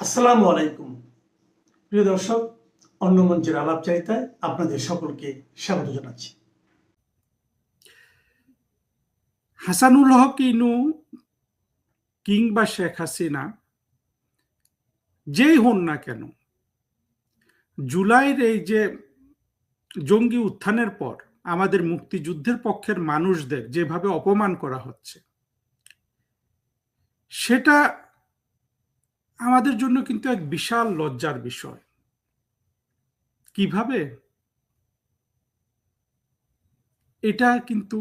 আসসালামু আলাইকুম প্রিয় দর্শক, অন্য মঞ্চের আলাপচারিতায় আপনাদের সকলকে স্বাগত জানাচ্ছি। হাসানুল হক ইনু কিংবা শেখ হাসিনা যেই হন না কেন, জুলাইয়ের এই যে জঙ্গি উত্থানের পর আমাদের মুক্তিযুদ্ধের পক্ষের মানুষদের যেভাবে অপমান করা হচ্ছে, সেটা আমাদের জন্য কিন্তু এক বিশাল লজ্জার বিষয়। কিভাবে? এটা কিন্তু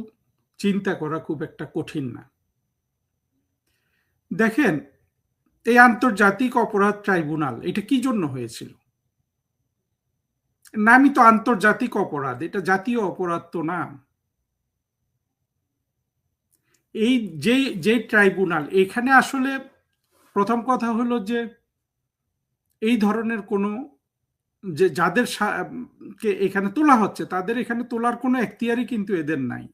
চিন্তা করা খুব একটা কঠিন না। দেখেন, এই আন্তর্জাতিক অপরাধ ট্রাইব্যুনাল এটা কি জন্য হয়েছিল? নামই তো আন্তর্জাতিক অপরাধ, এটা জাতীয় অপরাধ তো না। এই যে ট্রাইব্যুনাল, এখানে আসলে প্রথম কথা হলো যে এই ধরনের কোনো যাদের কে এখানে তোলা হচ্ছে, তাদের এখানে তোলার কোনো এখতিয়ারই কিন্তু এদের নাই।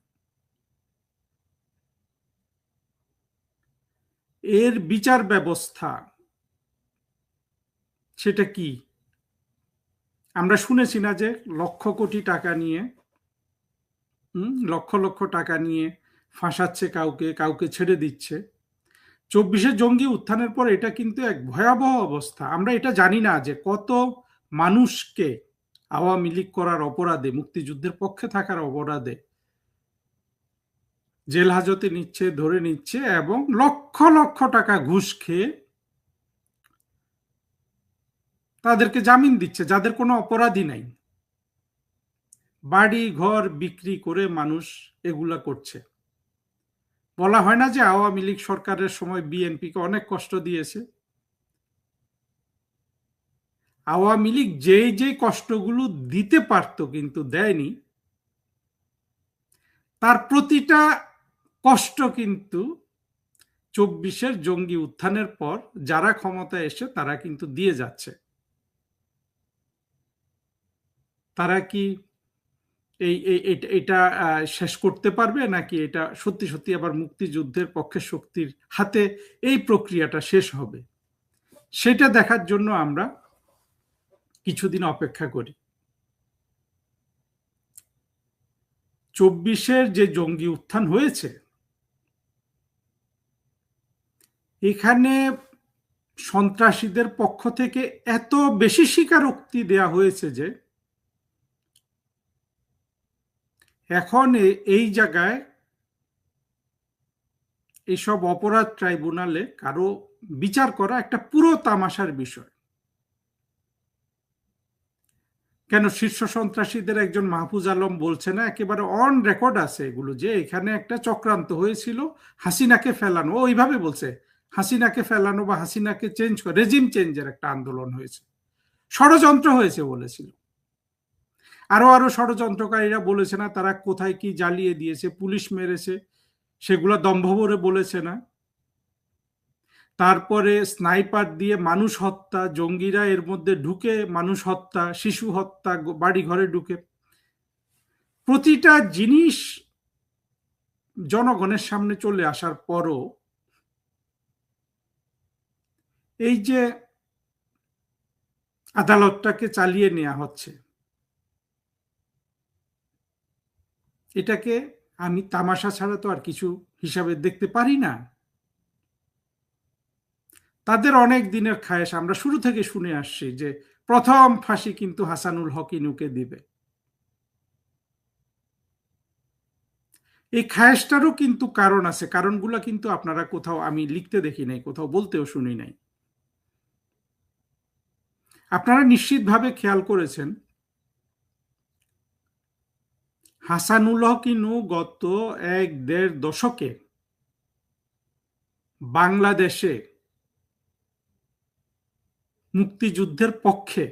এর বিচার ব্যবস্থা সেটা কি? আমরা শুনেছি না যে লক্ষ কোটি টাকা নিয়ে, লক্ষ লক্ষ টাকা নিয়ে ফাঁসাচ্ছে কাউকে, কাউকে ছেড়ে দিচ্ছে। 24শে জঙ্গি উত্থানের পর এটা কিন্তু এক ভয়াবহ অবস্থা। আমরা এটা জানি না যে কত মানুষকে আওয়ামী লীগ করার অপরাধে, মুক্তিযুদ্ধের পক্ষে থাকার অপরাধে জেল হাজতে নিচ্ছে, ধরে নিচ্ছে এবং লক্ষ লক্ষ টাকা ঘুষ খেয়ে তাদেরকে জামিন দিচ্ছে, যাদের কোনো অপরাধই নাই। বাড়ি ঘর বিক্রি করে মানুষ এগুলা করছে। বলা হয় না যে আওয়ামী লীগ সরকারের সময় বিএনপিকে অনেক কষ্ট দিয়েছে? আওয়ামী লীগ যে কষ্টগুলো দিতে পারত কিন্তু দেয়নি, তার প্রতিটা কষ্ট কিন্তু 24শে জঙ্গি উত্থানের পর যারা ক্ষমতায় এসে তারা কিন্তু দিয়ে যাচ্ছে। তারা কি এটা শেষ করতে পারবে, নাকি এটা সত্যি সত্যি আবার মুক্তিযুদ্ধের পক্ষের শক্তির হাতে এই প্রক্রিয়াটা শেষ হবে? সেটা দেখার জন্য আমরা কিছুদিন অপেক্ষা করি। 24শে যে জঙ্গি উত্থান হয়েছে, এখানে সন্ত্রাসীদের পক্ষ থেকে এত বেশি স্বীকারোক্তি দেয়া হয়েছে যে এখন এই জায়গায় এইসব অপরাধ ট্রাইব্যুনালে কারো বিচার করা একটা পুরো তামাশার বিষয়। কেন, শীর্ষ সন্ত্রাসীদের একজন মাহফুজ আলম বলছে না, একেবারে অন রেকর্ড আছে এগুলো, যে এখানে একটা চক্রান্ত হয়েছিল হাসিনাকে ফেলানো। ওইভাবে বলছে, হাসিনাকে ফেলানো বা হাসিনাকে চেঞ্জ করে রেজিম চেঞ্জের একটা আন্দোলন হয়েছে, ষড়যন্ত্র হয়েছে বলেছিল। আরো আরো ষড়যন্ত্রকারীরা বলেছে না তারা কোথায় কি জ্বালিয়ে দিয়েছে, পুলিশ মেরেছে, সেগুলো দম্ভ ভরে বলেছে না। তারপরে স্নাইপার দিয়ে মানুষ হত্যা, জঙ্গিরা এর মধ্যে ঢুকে মানুষ হত্যা, শিশু হত্যা, বাড়ি ঘরে ঢুকে, প্রতিটা জিনিস জনগণের সামনে চলে আসার পরও এই যে আদালতটাকে চালিয়ে নেওয়া হচ্ছে, এটাকে আমি তামাশা ছাড়া তো আর কিছু হিসাবে দেখতে পারি না। তাদের অনেক দিনের খায়েশ, আমরা শুরু থেকে শুনে আসছি যে প্রথম ফাঁসি কিন্তু হাসানুল হক ইনুকে দিবে। এই খায়েশটারও কিন্তু কারণ আছে, কারণগুলো কিন্তু আপনারা কোথাও আমি লিখতে দেখি নাই, কোথাও বলতেও শুনি নাই। আপনারা নিশ্চিতভাবে খেয়াল করেছেন, হাসানুল হক ইনু গত 1-1.5 দশকে বাংলাদেশে মুক্তিযুদ্ধের পক্ষে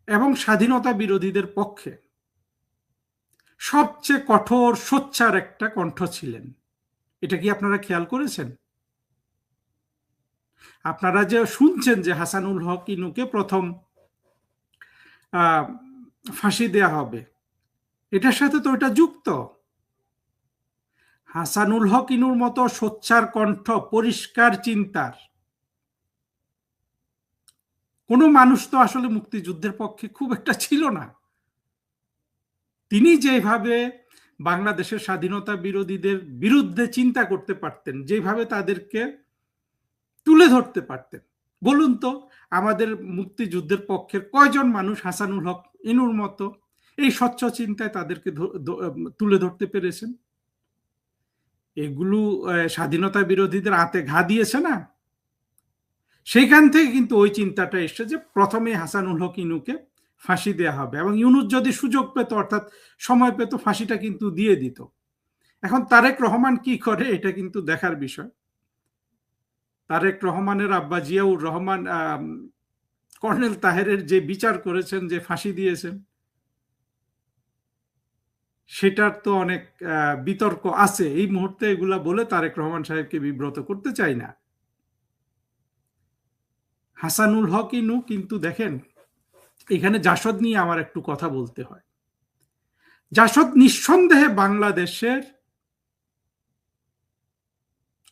এবং স্বাধীনতা বিরোধীদের পক্ষে সবচেয়ে কঠোর সোচ্চার একটা কণ্ঠ ছিলেন। এটা কি আপনারা খেয়াল করেছেন? আপনারা যে শুনছেন যে হাসানুল হক ইনুকে প্রথম ফাঁসি দেয়া হবে, এটার সাথে তো এটা যুক্ত। হাসানুল হক ইনুর মতো সোচ্চার কণ্ঠ, পরিষ্কার চিন্তার কোনো মানুষ তো আসলে মুক্তিযুদ্ধের পক্ষে খুব একটা ছিল না। তিনি যেভাবে বাংলাদেশের স্বাধীনতা বিরোধীদের বিরুদ্ধে চিন্তা করতে পারতেন, যেভাবে তাদেরকে তুলে ধরতে পারতেন, বলুন তো আমাদের মুক্তিযুদ্ধের পক্ষের কয়জন মানুষ হাসানুল হক ইনুর মতো এই স্বচ্ছ চিন্তায় তাদেরকে তুলে ধরতে পেরেছেন? এগুলো স্বাধীনতা বিরোধীদের হাতে ঘা দিয়েছে না? সেইখান থেকে কিন্তু ওই চিন্তাটা এসছে যে প্রথমে হাসানুল হক ইনুকে ফাঁসি দেয়া হবে, এবং ইউনুস যদি সুযোগ পেত, অর্থাৎ সময় পেত, ফাঁসিটা কিন্তু দিয়ে দিত। এখন তারেক রহমান কি করে এটা কিন্তু দেখার বিষয়। তারেক রহমানের আব্বা জিয়াউর রহমান কর্নেল তাহেরের যে বিচার করেছেন, যে ফাঁসি দিয়েছেন, সেটার তো অনেক বিতর্ক আছে। এই মুহূর্তে এগুলা বলে তারেক রহমান সাহেবকে বিব্রত করতে চাই না। হাসানুল হক ইনু কিন্তু দেখেন, এখানে জাসদ নিয়ে আমার একটু কথা বলতে হয়। জাসদ নিঃসন্দেহে বাংলাদেশের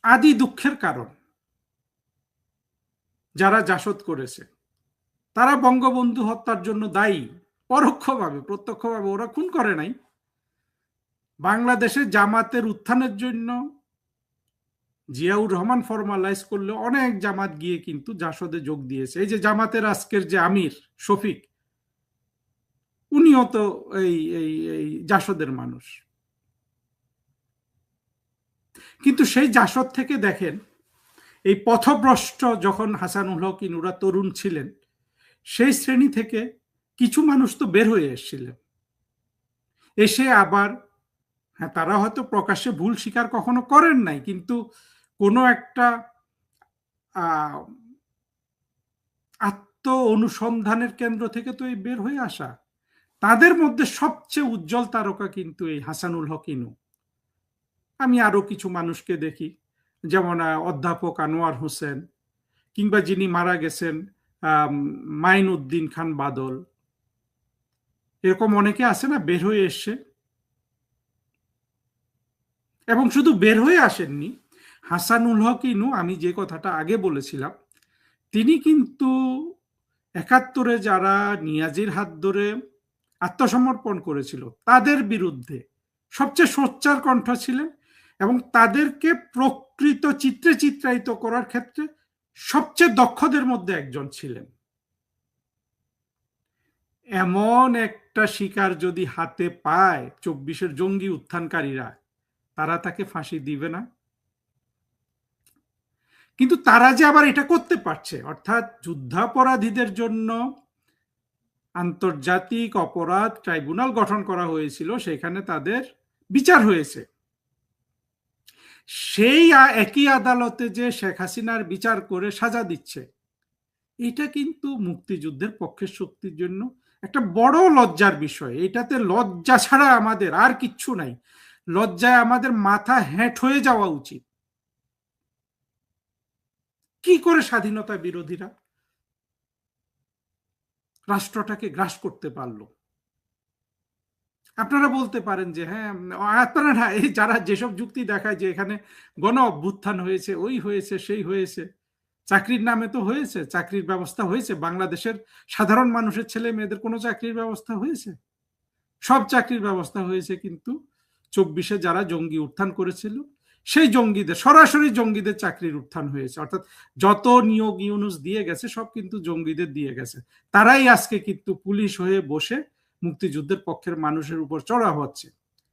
আদি দুঃখের কারণ। যারা জাসদ করেছে তারা বঙ্গবন্ধু হত্যার জন্য দায়ী, পরোক্ষভাবে, প্রত্যক্ষভাবে ওরা খুন করে নাই। বাংলাদেশের জামাতের উত্থানের জন্য জিয়াউর রহমান ফরমালাইজ করলে অনেক জামাত গিয়ে কিন্তু জাসদে যোগ দিয়েছে। এই যে জামাতের আজকের যে আমির শফিক, উনিও তো এই জাসদের মানুষ। কিন্তু সেই জাসদ থেকে দেখেন, এই পথভ্রষ্ট যখন হাসানুল হক ইনুরা তরুণ ছিলেন, সেই শ্রেণী থেকে কিছু মানুষ তো বের হয়ে এসেছিলেন, এসে আবার, হ্যাঁ, তারা হয়তো প্রকাশ্যে ভুল স্বীকার কখনো করেন নাই, কিন্তু কোনো একটা আত্ম অনুসন্ধানের কেন্দ্র থেকে তো এই বের হয়ে আসা। তাদের মধ্যে সবচেয়ে উজ্জ্বল তারকা কিন্তু এই হাসানুল হক ইনু। আমি আরো কিছু মানুষকে দেখি, যেমন অধ্যাপক আনোয়ার হোসেন, কিংবা যিনি মারা গেছেন মাইন উদ্দিন খান বাদল, এরকম অনেকে আছে না বের হয়ে এসছে। এবং শুধু বের হয়ে আসেননি, হাসানুল হক ইনু, আমি যে কথাটা আগে বলেছিলাম, তিনি কিন্তু ৭১-এ যারা নিয়াজির হাত ধরে আত্মসমর্পণ করেছিল তাদের বিরুদ্ধে সবচেয়ে সোচ্চার কণ্ঠ ছিলেন, এবং তাদেরকে প্রকৃত চিত্রে চিত্রায়িত করার ক্ষেত্রে সবচেয়ে দক্ষদের মধ্যে একজন ছিলেন। এমন একটা শিকার যদি হাতে পায় ২৪-এর জঙ্গি উত্থানকারীরা, তারা তাকে ফাঁসি দিবে না? কিন্তু তারা যে আবার এটা করতে পারছে, অর্থাৎ যুদ্ধাপরাধীদের জন্য আন্তর্জাতিক অপরাধ ট্রাইব্যুনাল গঠন করা হয়েছিল, সেখানে তাদের বিচার হয়েছে। সেই একই আদালতে যে শেখ হাসিনার বিচার করে সাজা দিচ্ছে, এটা কিন্তু মুক্তিযুদ্ধের পক্ষের শক্তির জন্য একটা বড় লজ্জার বিষয়। এটাতে লজ্জা ছাড়া আমাদের আর কিচ্ছু নাই। লজ্জায় আমাদের মাথা হ্যাট হয়ে যাওয়া উচিত। কি করে স্বাধীনতা বিরোধীরা রাষ্ট্রটাকে গ্রাস করতে পারলো? আপনারা বলতে পারেন যে হ্যাঁ, আপনারা না, এই যারা যেসব যুক্তি দেখায় যে এখানে গণ অভ্যুত্থান হয়েছে, ওই হয়েছে, সেই হয়েছে, চাকরির নামে তো হয়েছে, চাকরির ব্যবস্থা হয়েছে, বাংলাদেশের সাধারণ মানুষের ছেলে মেয়েদের কোনো চাকরির ব্যবস্থা হয়েছে? সব চাকরির ব্যবস্থা হয়েছে কিন্তু ২৪-এ যারা জঙ্গি উত্থান করেছিল সেই জঙ্গিদের, সরাসরি জঙ্গিদের চাকরির উত্থান হয়েছে। অর্থাৎ যত নিয়োগ ইউনুস দিয়ে গেছে সব কিন্তু জঙ্গিদের দিয়ে গেছে। তারাই আজকে কিন্তু পুলিশ হয়ে বসে মুক্তিযুদ্ধের পক্ষের মানুষের উপর চড়া হচ্ছে।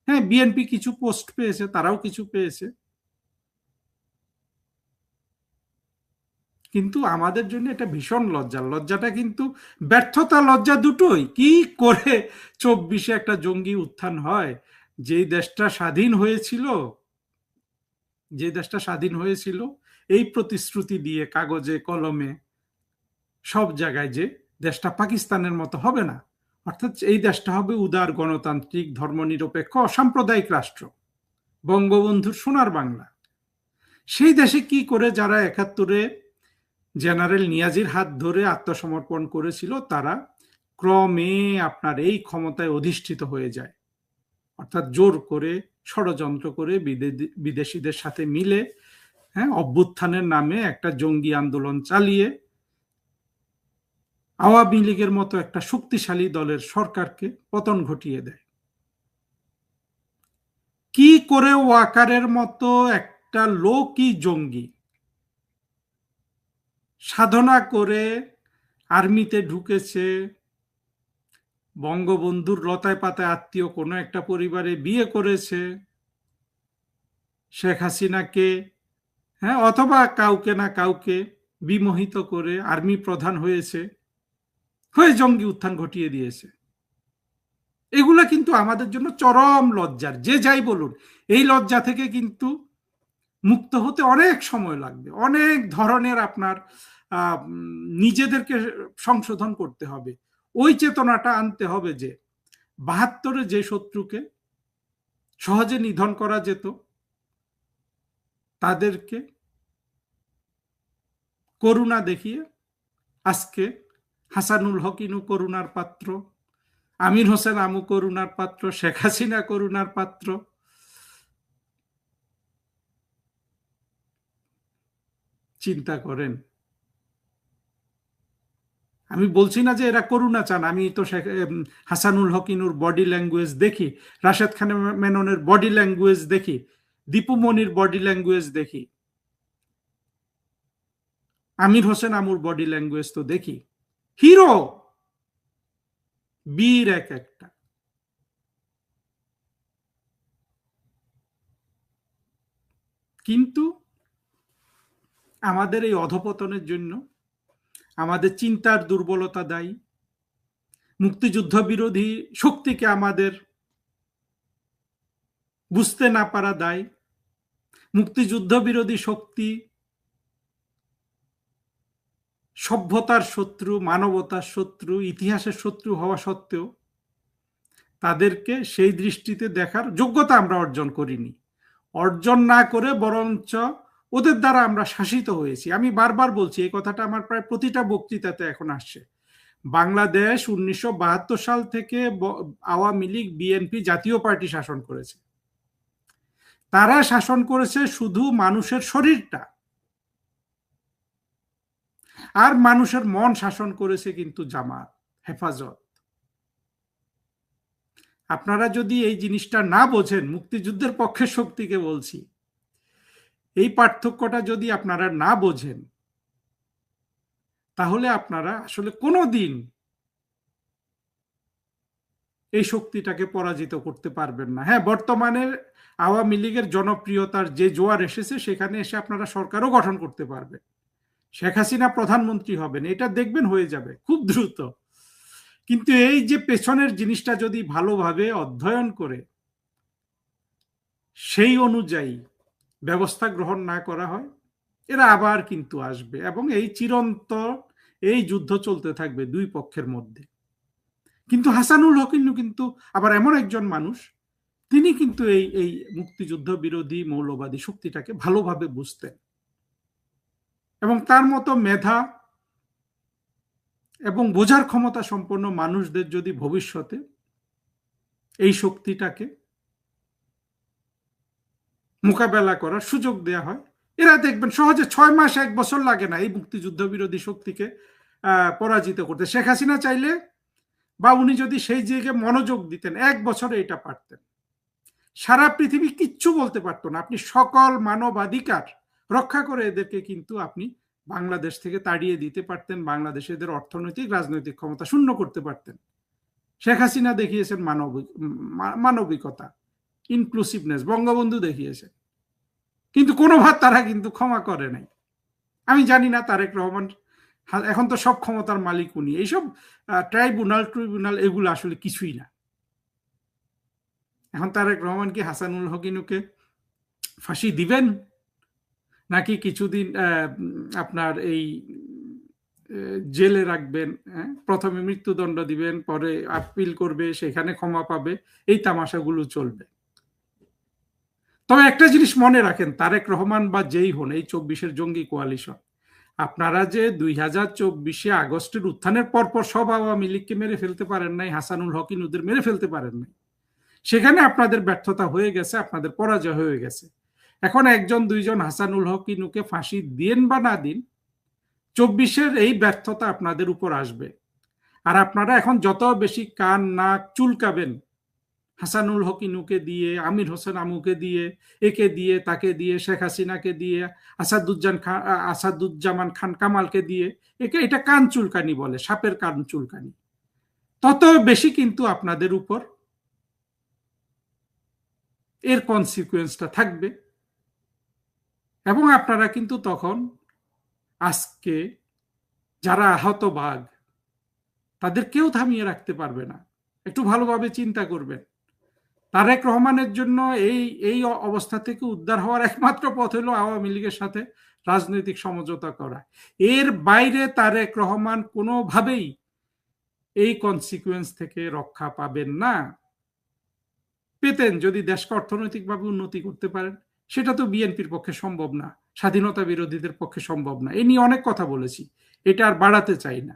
হ্যাঁ, বিএনপি কিছু পোস্ট পেয়েছে, তারাও কিছু পেয়েছে, কিন্তু আমাদের জন্য এটা ভীষণ লজ্জার। লজ্জাটা কিন্তু ব্যর্থতা, লজ্জা দুটোই। কি করে ২৪-এ একটা জঙ্গি উত্থান হয়? যেই দেশটা স্বাধীন হয়েছিল এই প্রতিশ্রুতি দিয়ে, কাগজে কলমে সব জায়গায়, যে দেশটা পাকিস্তানের মতো হবে না, অর্থাৎ এই দেশটা হবে উদার, গণতান্ত্রিক, ধর্মনিরপেক্ষ, অসাম্প্রদায়িক রাষ্ট্র, বঙ্গবন্ধুর সোনার বাংলা। সেই দেশে কি করে যারা ৭১-এ জেনারেল নিয়াজির হাত ধরে আত্মসমর্পণ করেছিল, তারা ক্রমে আপনার এই ক্ষমতায় অধিষ্ঠিত হয়ে যায়, অর্থাৎ জোর করে, ষড়যন্ত্র করে, বিদেশিদের সাথে মিলে, হ্যাঁ, অভ্যুত্থানের নামে একটা জঙ্গি আন্দোলন চালিয়ে আওয়ামী লীগের মতো একটা শক্তিশালী দলের সরকারকে পতন ঘটিয়ে দেয়। কি করে ওয়াকারের মতো একটা লোকই জঙ্গি সাধনা করে আর্মিতে ঢুকেছে, বঙ্গবন্ধুর লতায় পাতায় আত্মীয় কোনো একটা পরিবারে বিয়ে করেছে, শেখ হাসিনাকে অথবা কাউকে না কাউকে বিমোহিত করে আর্মি প্রধান হয়েছে, হয়ে জঙ্গি উত্থান ঘটিয়ে দিয়েছে। এগুলা কিন্তু আমাদের জন্য চরম লজ্জার। যে যাই বলুন, এই লজ্জা থেকে কিন্তু মুক্ত হতে অনেক সময় লাগবে, অনেক ধরনের আপনার নিজেদেরকে সংশোধন করতে হবে। ওই চেতনাটা আনতে হবে যে ৭২-এ যে শত্রুকে সহজে নিধন করা যেত তাদেরকে করুণা দেখিয়ে আজকে হাসানুল হক ইনু করুণার পাত্র, আমির হোসেন আমু করুণার পাত্র, শেখ হাসিনা করুণার পাত্র। চিন্তা করেন। আমি বলছি না যে এরা করুণা চান, আমি তো হাসানুল হক ইনুর বডি ল্যাঙ্গুয়েজ দেখি, রাশেদ খান মেননের বডি ল্যাঙ্গুয়েজ দেখি, দীপু মনির বডি ল্যাঙ্গুয়েজ দেখি, আমির হোসেন আমুর বডি ল্যাঙ্গুয়েজ তো দেখি। হিরো, বীর এক একটা। কিন্তু আমাদের এই অধপতনের জন্য আমাদের চিন্তার দুর্বলতা দায়ী, মুক্তিযুদ্ধ বিরোধী শক্তিকে আমাদের বুঝতে না পারা দায়ী। মুক্তিযুদ্ধ বিরোধী শক্তি সভ্যতার শত্রু, মানবতার শত্রু, ইতিহাসের শত্রু হওয়া সত্ত্বেও তাদেরকে সেই দৃষ্টিতে দেখার যোগ্যতা আমরা অর্জন করিনি। অর্জন না করে বরঞ্চ ওদের দ্বারা আমরা শাসিত হয়েছি। আমি বারবার বলছি এই কথাটা, আমার প্রায় প্রতিটা বক্তৃতাতে এখন আসছে। বাংলাদেশ ১৯৭২ সাল থেকে আওয়ামী লীগ, বিএনপি, জাতীয় পার্টি শাসন করেছে। তারা শাসন করেছে শুধু মানুষের শরীরটা, আর মানুষের মন শাসন করেছে কিন্তু জামাত, হেফাজত। আপনারা যদি এই জিনিসটা না বোঝেন, মুক্তিযুদ্ধের পক্ষের শক্তিকে বলছি, এই পার্থক্যটা যদি আপনারা না বোঝেন, তাহলে আপনারা আসলে কোনোদিন এই শক্তিটাকে পরাজিত করতে পারবেন না। হ্যাঁ, বর্তমানে আওয়ামী লীগের জনপ্রিয়তার যে জোয়ার এসেছে, সেখানে এসে আপনারা সরকারও গঠন করতে পারবেন, শেখ হাসিনা প্রধানমন্ত্রী হবেন, এটা দেখবেন হয়ে যাবে খুব দ্রুত। কিন্তু এই যে পেছনের জিনিসটা যদি ভালোভাবে অধ্যয়ন করে সেই অনুযায়ী ব্যবস্থা গ্রহণ না করা হয়, এরা আবার কিন্তু আসবে এবং এই চিরন্তন এই যুদ্ধ চলতে থাকবে দুই পক্ষের মধ্যে। কিন্তু হাসানুল হক কিন্তু আবার এমন একজন মানুষ, তিনি কিন্তু এই মুক্তিযুদ্ধ বিরোধী মৌলবাদী শক্তিটাকে ভালোভাবে বুঝতেন এবং তার মতো মেধা এবং বোঝার ক্ষমতা সম্পন্ন মানুষদের যদি ভবিষ্যতে এই শক্তিটাকে মোকাবেলা করার সুযোগ দেয়া হয়, এরা দেখবেন সহজে ৬ মাস ১ বছর লাগে না এই মুক্তিযুদ্ধ বিরোধী শক্তিকে পরাজিত করতে। শেখ হাসিনা চাইলে বা উনি যদি সেই জায়গায় মনোযোগ দিতেন, ১ বছরে এটা পারতেন। সারা পৃথিবী কিচ্ছু বলতে পারতো না। আপনি সকল মানবাধিকার রক্ষা করে এদেরকে কিন্তু আপনি বাংলাদেশ থেকে তাড়িয়ে দিতে পারতেন, বাংলাদেশে এদের অর্থনৈতিক রাজনৈতিক ক্ষমতা শূন্য করতে পারতেন। শেখ হাসিনা দেখিয়েছেন মানবিকতা, ইনক্লুসিভনেস, বঙ্গবন্ধু দেখিয়েছেন, কিন্তু কোনোভাবে তারা কিন্তু ক্ষমা করে নাই। আমি জানি না তারেক রহমান, এখন তো সব ক্ষমতার মালিক উনি, এইসব ট্রাইব্যুনাল এগুলো আসলে কিছুই না। এখন তারেক রহমান কি হাসানুল হক ইনুকে ফাঁসি দিবেন, নাকি কিছুদিন আপনার এই জেলে রাখবেন, প্রথমে মৃত্যুদণ্ড দিবেন, পরে আপিল করবে, সেখানে ক্ষমা পাবে, এই তামাশাগুলো চলবে। তবে একটা জিনিস মনে রাখেন, তারেক রহমান বা যেই হন, এই ২৪-এর জঙ্গি কোয়ালিশন, আপনারা যে ২০২৪-এ আগস্টের উত্থানের পরপর সব আওয়ামী লীগকে মেরে ফেলতে পারেন নাই, হাসানুল হক ইনুদের মেরে ফেলতে পারেন নাই, সেখানে আপনাদের ব্যর্থতা হয়ে গেছে, আপনাদের পরাজয় হয়ে গেছে। এখন একজন দুইজন হাসানুল হক ইনুকে ফাঁসি দিন বা না দিন, ২৪-এর এই ব্যর্থতা আপনাদের উপর আসবে। আর আপনারা এখন যত বেশি কান নাক চুলকাবেন হাসানুল হক ইনুকে দিয়ে, আমির হোসেন আমুকে দিয়ে, একে দিয়ে, তাকে দিয়ে, শেখ হাসিনাকে দিয়ে, আসাদুজ্জামান খান কামালকে দিয়ে, এটা কান চুলকানি বলে, সাপের কান চুলকানি, তত বেশি কিন্তু আপনাদের উপর এর কনসিকুয়েন্সটা থাকবে। এবং আপনারা কিন্তু তখন আজকে যারা আহত বাঘ তাদের কেউ থামিয়ে রাখতে পারবে না। একটু ভালোভাবে চিন্তা করবেন। তারেক রহমানের জন্য এই অবস্থা থেকে উদ্ধার হওয়ার একমাত্র পথ হলো আওয়ামী লীগের সাথে রাজনৈতিক সমঝোতা করা। এর বাইরে তারেক রহমান কোনোভাবেই এই কনসিকুয়েন্স থেকে রক্ষা পাবেন না। পেতেন যদি দেশকে অর্থনৈতিকভাবে উন্নতি করতে পারেন, সেটা তো বিএনপির পক্ষে সম্ভব না, স্বাধীনতা বিরোধীদের পক্ষে সম্ভব না। এ নিয়ে অনেক কথা বলেছি, এটা আর বাড়াতে চাই না।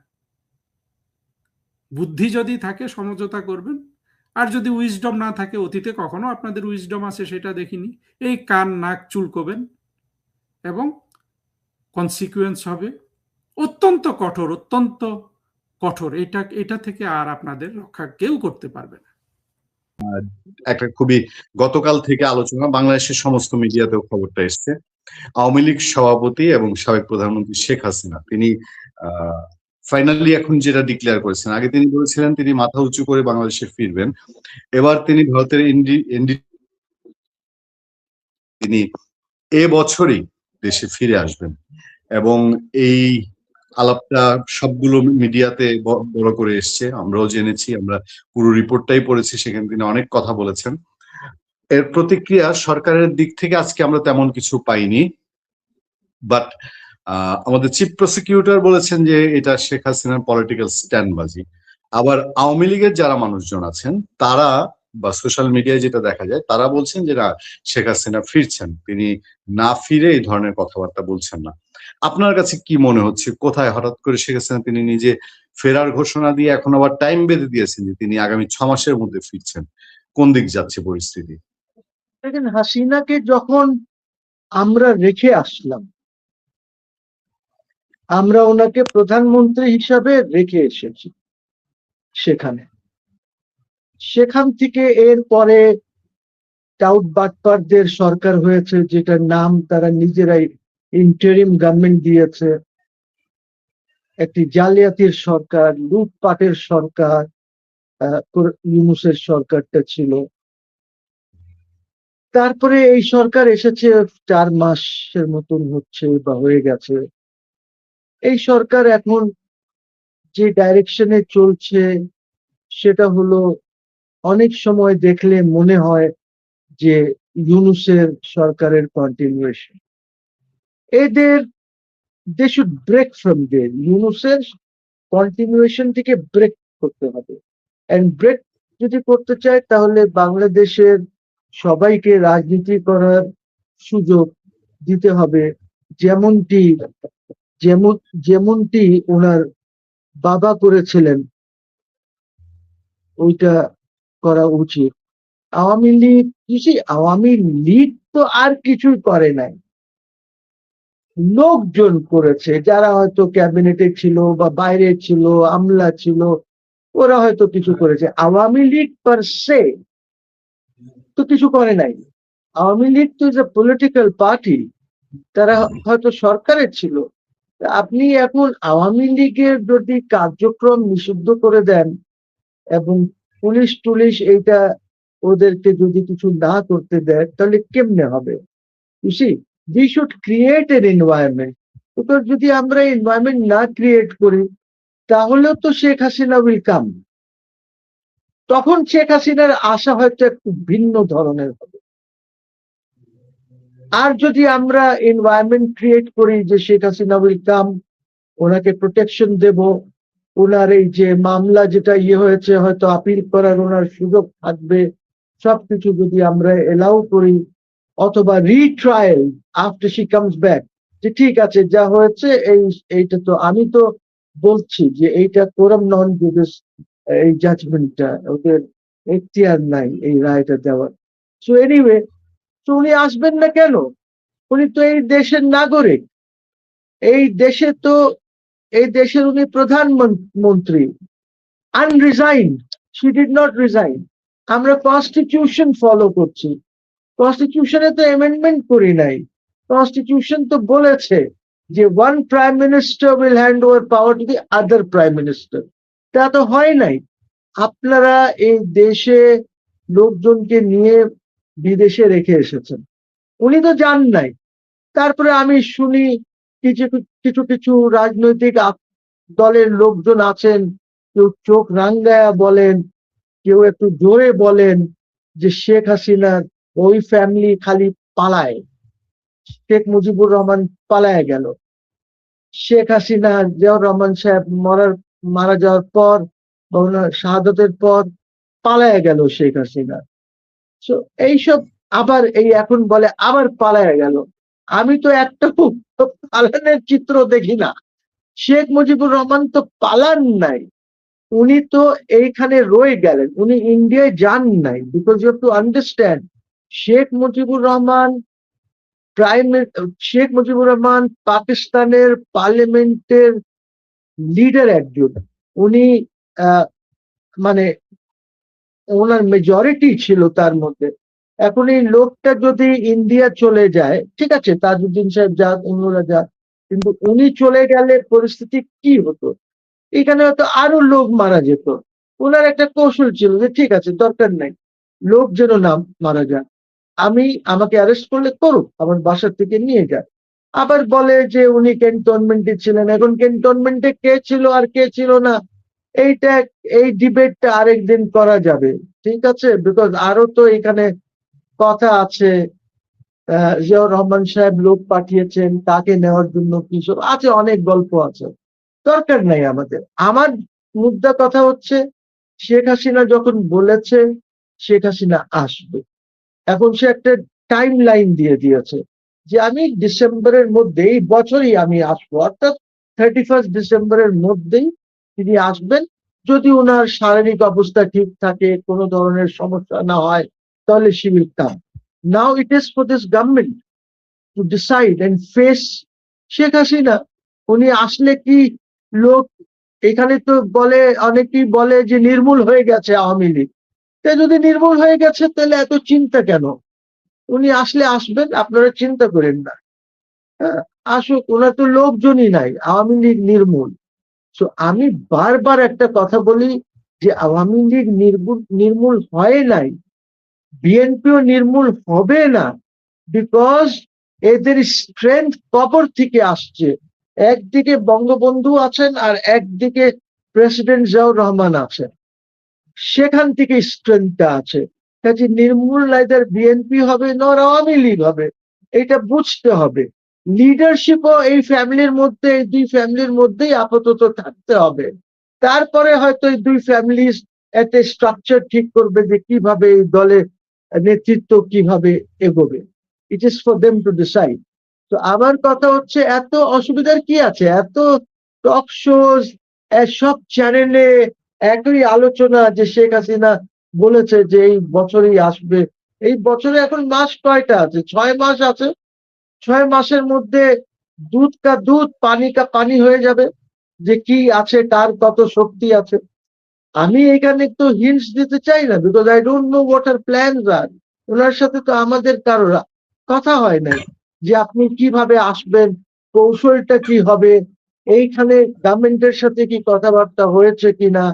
বুদ্ধি যদি থাকে সমঝোতা করবেন, আর যদি উইজডম না থাকে, অতীতে কখনো আপনাদের উইজডম আছে সেটা দেখিনি, এই কান নাক চুলকোবেন এবং কনসিকুয়েন্স হবে অত্যন্ত কঠোর, অত্যন্ত কঠোর। এটা থেকে আর আপনাদের রক্ষা কেউ করতে পারবে না। একটা খুবই গতকাল থেকে আলোচনা, বাংলাদেশের সমস্ত মিডিয়াতেও খবরটা এসছে। আওয়ামী লীগ সভাপতি এবং সাবেক প্রধানমন্ত্রী শেখ হাসিনা তিনি ফাইনালি এখন যেটা ডিক্লেয়ার করেছেন, আগে তিনি বলেছিলেন তিনি মাথা উঁচু করে বাংলাদেশে ফিরবেন, এবার তিনি ভারতের তিনি এবছরই দেশে ফিরে আসবেন। এবং এই আলাপটা সবগুলো মিডিয়াতে বড় করে এসছে, আমরাও জেনেছি, আমরা পুরো রিপোর্টটাই পড়েছি, সেখানে তিনি অনেক কথা বলেছেন। এর প্রতিক্রিয়া সরকারের দিক থেকে আজকে আমরা তেমন কিছু পাইনি, বাট আমাদের চিফ প্রসিকিউটর বলেছেন যে এটা শেখ হাসিনার পলিটিক্যাল স্ট্যান্ডবাজি। আবার আওয়ামী লীগের যারা মানুষজন আছেন তারা বা সোশ্যাল মিডিয়ায় যেটা দেখা যায়, তারা বলছেন যে না, শেখ হাসিনা ফিরছেন, তিনি না ফিরে এই ধরনের কথাবার্তা বলছেন না। আপনার কাছে কি মনে হচ্ছে, কোথায় হঠাৎ করে শেখ হাসিনা তিনি নিজে ফেরার ঘোষণা দিয়ে এখন আবার টাইম বেঁধে দিয়েছেন যে তিনি আগামী 6 মাসের মধ্যে ফিরছেন? কোন দিক যাচ্ছে পরিস্থিতি? দেখেন, হাসিনাকে যখন আমরা রেখে আসলাম, আমরা ওনাকে প্রধানমন্ত্রী হিসাবে রেখে এসেছি সেখান থেকে এরপরে টাউট বাটপারদের সরকার হয়েছে, যেটার নাম তারা নিজেরাই ইন্টারিম গভর্নমেন্ট দিয়েছে। একটি জালিয়াতির সরকার, লুটপাটের সরকার ইউনূসের সরকারটা ছিল। তারপরে এই সরকার এসেছে 4 মাসের মতন হচ্ছে বা হয়ে গেছে। এই সরকার এখন যে ডাইরেকশনে চলছে সেটা হলো, অনেক সময় দেখলে মনে হয় যে ইউনূসের সরকারের continuation. They should break from there. ইউনূসের কন্টিনিউয়েশন থেকে ব্রেক করতে হবে। এন্ড ব্রেক যদি করতে চায় তাহলে বাংলাদেশের সবাইকে রাজনীতি করার সুযোগ দিতে হবে, যেমনটি ওনার বাবা করেছিলেন, ওইটা করা উচিত। আওয়ামী লীগ তো আর কিছুই করে নাই, লোকজন করেছে, যারা হয়তো ক্যাবিনেটে ছিল বা বাইরে ছিল, আমলা ছিল, ওরা হয়তো কিছু করেছে। আওয়ামী লীগ পার সে তো কিছু করে নাই। আওয়ামী লীগ তো যে পলিটিক্যাল পার্টি, তারা হয়তো সরকারের ছিল। আপনি এখন আওয়ামী লীগের যদি কার্যক্রম নিষিদ্ধ করে দেন এবং পুলিশ টুলিশ এইটা ওদেরকে যদি কিছু না করতে দেয়, তাহলে কেমনে হবে? You see, we should create an environment. Because যদি আমরা এনভায়রনমেন্ট না ক্রিয়েট করি, তাহলেও তো শেখ হাসিনা উইল কাম। তখন শেখ হাসিনার আশা হয়তো একটু ভিন্ন ধরনের হবে। আর যদি আমরা এনভায়রনমেন্ট ক্রিয়েট করি যে শেখ হাসিনা উইল কাম, ওনাকে প্রোটেকশন দেব, ওনার এই যে মামলা যেটা হয়েছে হয়তো আপিল করার ওনার সুযোগ থাকবে, সবকিছু যদি আমরা এলাও করি, অথবা রিট্রায়াল আফটার শি কামস ব্যাক, যে ঠিক আছে যা হয়েছে এইটা তো আমি তো বলছি যে এইটা কোরাম নন জুডিস, এই জাজমেন্টটা ওদের এখতিয়ার নাই এই রায়টা দেওয়ার। সো এনিওয়ে, তো উনি আসবেন না কেন? উনি তো এই দেশের নাগরিক, এই দেশের উনি প্রধানমন্ত্রী। unresigned. She did not resign. আমরা কনস্টিটিউশন ফলো করছি, কনস্টিটিউশনে তো অ্যামেন্ডমেন্ট করি নাই। কনস্টিটিউশন তো বলেছে যে one prime minister will hand over power to the other prime minister. তা তো হয় নাই। আপনারা এই দেশে লোকজনকে নিয়ে বিদেশে রেখে এসেছেন, উনি তো যান নাই। তারপরে আমি শুনি কিছু কিছু কিছু রাজনৈতিক দলের লোকজন আছেন, কেউ চোখ রাঙ্গায়া বলেন, কেউ একটু জোরে বলেন যে শেখ হাসিনার ওই ফ্যামিলি খালি পালায়, শেখ মুজিবুর রহমান পালায় গেল, শেখ হাসিনা জিয়াউর রহমান সাহেব মারা যাওয়ার পর বা ওনার শাহাদতের পর পালায় গেল শেখ হাসিনা। তো এইসব আবার এই এখন বলে আবার পালায় গেল। আমি তো একটা পালানের চিত্র দেখি না। শেখ মুজিবুর রহমান তো পালান নাই, উনি তো এইখানে রয়ে গেলেন, উনি ইন্ডিয়ায় যান নাই। Because you have to understand, Sheikh Mujibur Rahman পাকিস্তানের পার্লামেন্টের লিডার একজন। উনি মানে ওনার মেজরিটি ছিল তার মধ্যে। এখন এই লোকটা যদি ইন্ডিয়া চলে যায়, ঠিক আছে, তাজউদ্দিন সাহেব যাক, অন্যরা যাক, কিন্তু উনি চলে গেলে পরিস্থিতি কি হতো? এখানে হয়তো আরো লোক মারা যেত। ওনার একটা কৌশল ছিল যে ঠিক আছে, দরকার নাই, লোক যেন না মারা যায়, আমাকে অ্যারেস্ট করলে করুক, আমার বাসার থেকে নিয়ে যায়। আবার বলে যে উনি ক্যান্টনমেন্টে ছিলেন। এখন ক্যান্টনমেন্টে কে ছিল আর কে ছিল না, এই ডিবেটটা আরেকদিন করা যাবে, ঠিক আছে? বিকজ আরো তো এখানে কথা আছে। জিয়াউর রহমান সাহেব লোক পাঠিয়েছেন তাকে নেওয়ার জন্য, কি সব আছে, অনেক গল্প আছে, দরকার নাই আমাদের। আমার মুদ্রা কথা হচ্ছে, শেখ হাসিনা যখন বলেছে শেখ হাসিনা আসবে, এখন সে একটা টাইম লাইন দিয়ে দিয়েছে যে আমি ডিসেম্বরের মধ্যে, এই বছরই আমি আসবো, অর্থাৎ 31 ডিসেম্বরের মধ্যেই তিনি আসবেন। যদি ওনার শারীরিক অবস্থা ঠিক থাকে, কোনো ধরনের সমস্যা না হয়, তাহলে she will come. Now it is for this government to decide and face Sheikh Hasina. উনি আসলে কি লোক, এখানে তো বলে, অনেকেই বলে যে নির্মূল হয়ে গেছে আওয়ামী লীগ। যদি নির্মূল হয়ে গেছে তাহলে এত চিন্তা কেন? উনি আসলে আসবেন, আপনারা চিন্তা করেন না। হ্যাঁ, আসুক, ওনার তো লোকজনই নাই, আওয়ামী লীগ নির্মূল। তো আমি বারবার একটা কথা বলি যে আওয়ামী লীগ নির্মূল হয় নাই, বিএনপিও নির্মূল হবে না, বিকজ এদের স্ট্রেংথ কবর থেকে আসছে। একদিকে বঙ্গবন্ধু আছেন আর একদিকে প্রেসিডেন্ট জিয়াউর রহমান আছেন, সেখান থেকে স্ট্রেংথটা আছে। কাজে নির্মূল নাইদার বিএনপি হবে নর আওয়ামী লীগ হবে, এটা বুঝতে হবে। লিডারশিপও এই ফ্যামিলির মধ্যে, এই দুই ফ্যামিলির মধ্যেই আপাতত থাকতে হবে। তারপরে হয়তো এই দুই ফ্যামিলি একটা স্ট্রাকচার ঠিক করবে যে কিভাবে এই দলের নেতৃত্ব কিভাবে এগোবে। It is for them to decide. তো আমার কথা হচ্ছে, এত অসুবিধার কি আছে? এত টক শোজ, সব চ্যানেলে একই আলোচনা যে শেখ হাসিনা বলেছে যে এই বছরই আসবে। এই বছরে এখন মাস কয়টা আছে? 6 মাস আছে। 6 মাসের মধ্যে দুধ কা দুধ, পানি কা পানি হয়ে যাবে যে কি আছে, কার কত শক্তি আছে। আমি এখানে তো হিন্টস দিতে চাই না, because I don't know what are plans are. ওনার সাথে তো আমাদের কারোর কথা হয় নাই যে আপনি কিভাবে আসবেন, কৌশলটা কি হবে, এইখানে গভর্নমেন্টের সাথে কি কথাবার্তা হয়েছে কিনা,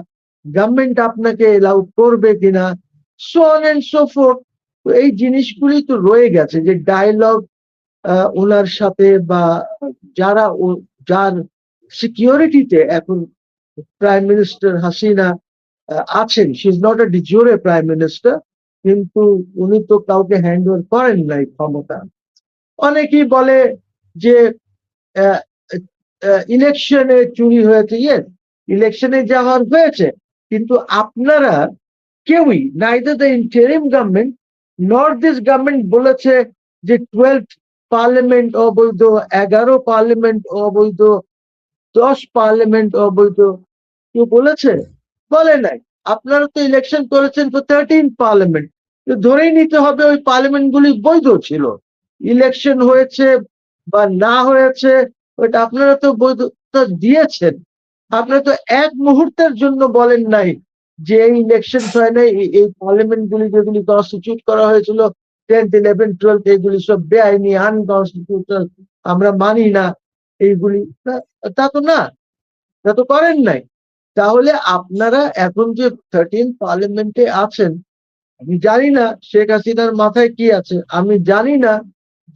গভর্নমেন্ট আপনাকে এলাউ করবে কিনা, so on and so forth. এই জিনিসগুলি তো রয়ে গেছে যে ডায়লগ ওনার সাথে, বা যার সিকিউরিটিতে এখন প্রাইম মিনিস্টার হাসিনা আছেন, she is not a de jure prime minister, কিন্তু উনি তো কাউকে হ্যান্ড ওভার করেন নাই ক্ষমতা। অনেকেই বলে যে ইলেকশনে চুরি হয়েছে। ইয়েস, ইলেকশনে যাওয়া হয়েছে, কিন্তু আপনারা কেউই, neither the interim government not this government বলেছে যে 12th পার্লামেন্ট অবৈধ, 11 পার্লামেন্ট অবৈধ, 10 পার্লামেন্ট অবৈধ, কেউ বলেছে? বলে নাই। আপনারা তো ইলেকশন করেছেন ফর 13 পার্লামেন্ট, ধরেই নিতে হবে ওই পার্লামেন্ট গুলি বৈধ ছিল। ইলেকশন হয়েছে বা না হয়েছে, ওইটা আপনারা তো বৈধতা দিয়েছেন। আপনারা তো এক মুহূর্তের জন্য বলেন নাই যে এই ইলেকশন হয় নাই, এই পার্লামেন্ট গুলি যেগুলি কনস্টিটিউট করা হয়েছিল 10th 11th 12th এগুলি সব বেআইনি আনকনস্টিটিউশনাল, আমরা মানি না এইগুলি। তা তো না, তা তো করেন নাই। তাহলে আপনারা এখন যে 13th পার্লামেন্টে আছেন, আমি জানি না শেখ হাসিনার মাথায় কি আছে, আমি জানি না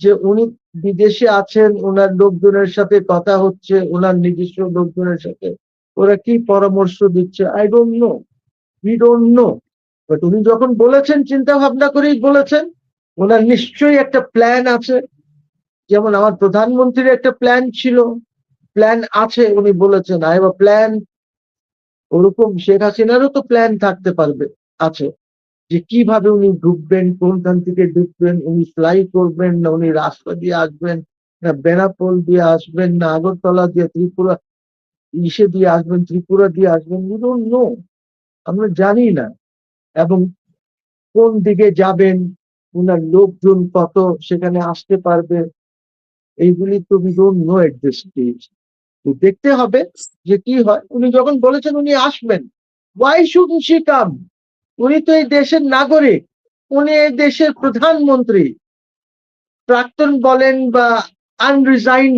যে উনি বিদেশে আছেন, ওনার লোকজনের সাথে কথা হচ্ছে, ওনার নিজস্ব লোকজনের সাথে ওরা কি পরামর্শ দিচ্ছে, I don't no, we don't know. But উনি যখন বলেছেন চিন্তা ভাবনা করেই বলেছেন, ওনার নিশ্চয়ই একটা প্ল্যান আছে। যেমন আমার প্রধানমন্ত্রীর একটা প্ল্যান ছিল, প্ল্যান আছে, উনি বলেছেন আই হ্যাভ আ প্ল্যান। ওরকম শেখ হাসিনারও তো প্ল্যান থাকতে পারবে, আছে, যে কিভাবে উনি ঢুকবেন, কোনখান থেকে ঢুকবেন, উনি ফ্লাই করবেন না উনি রাস্তা দিয়ে আসবেন, না বেনাপোল দিয়ে আসবেন, না আগরতলা দিয়ে ত্রিপুরা ইসে দিয়ে আসবেন, ত্রিপুরা দিয়ে আসবেন, উই ডোন্ট নো, আমরা জানি না। এবং কোন দিকে যাবেন, উনার লোকজন কত সেখানে আসতে পারবে, এইগুলি তো we don't know at this stage. তো দেখতে হবে যে কি হয়। উনি যখন বলেছেন উনি আসবেন, ওয়াই শুডন্ট শি কাম? উনি তো এই দেশের নাগরিক, উনি এই দেশের প্রধানমন্ত্রী, প্রাক্তন বলেন বা আনরিজাইন্ড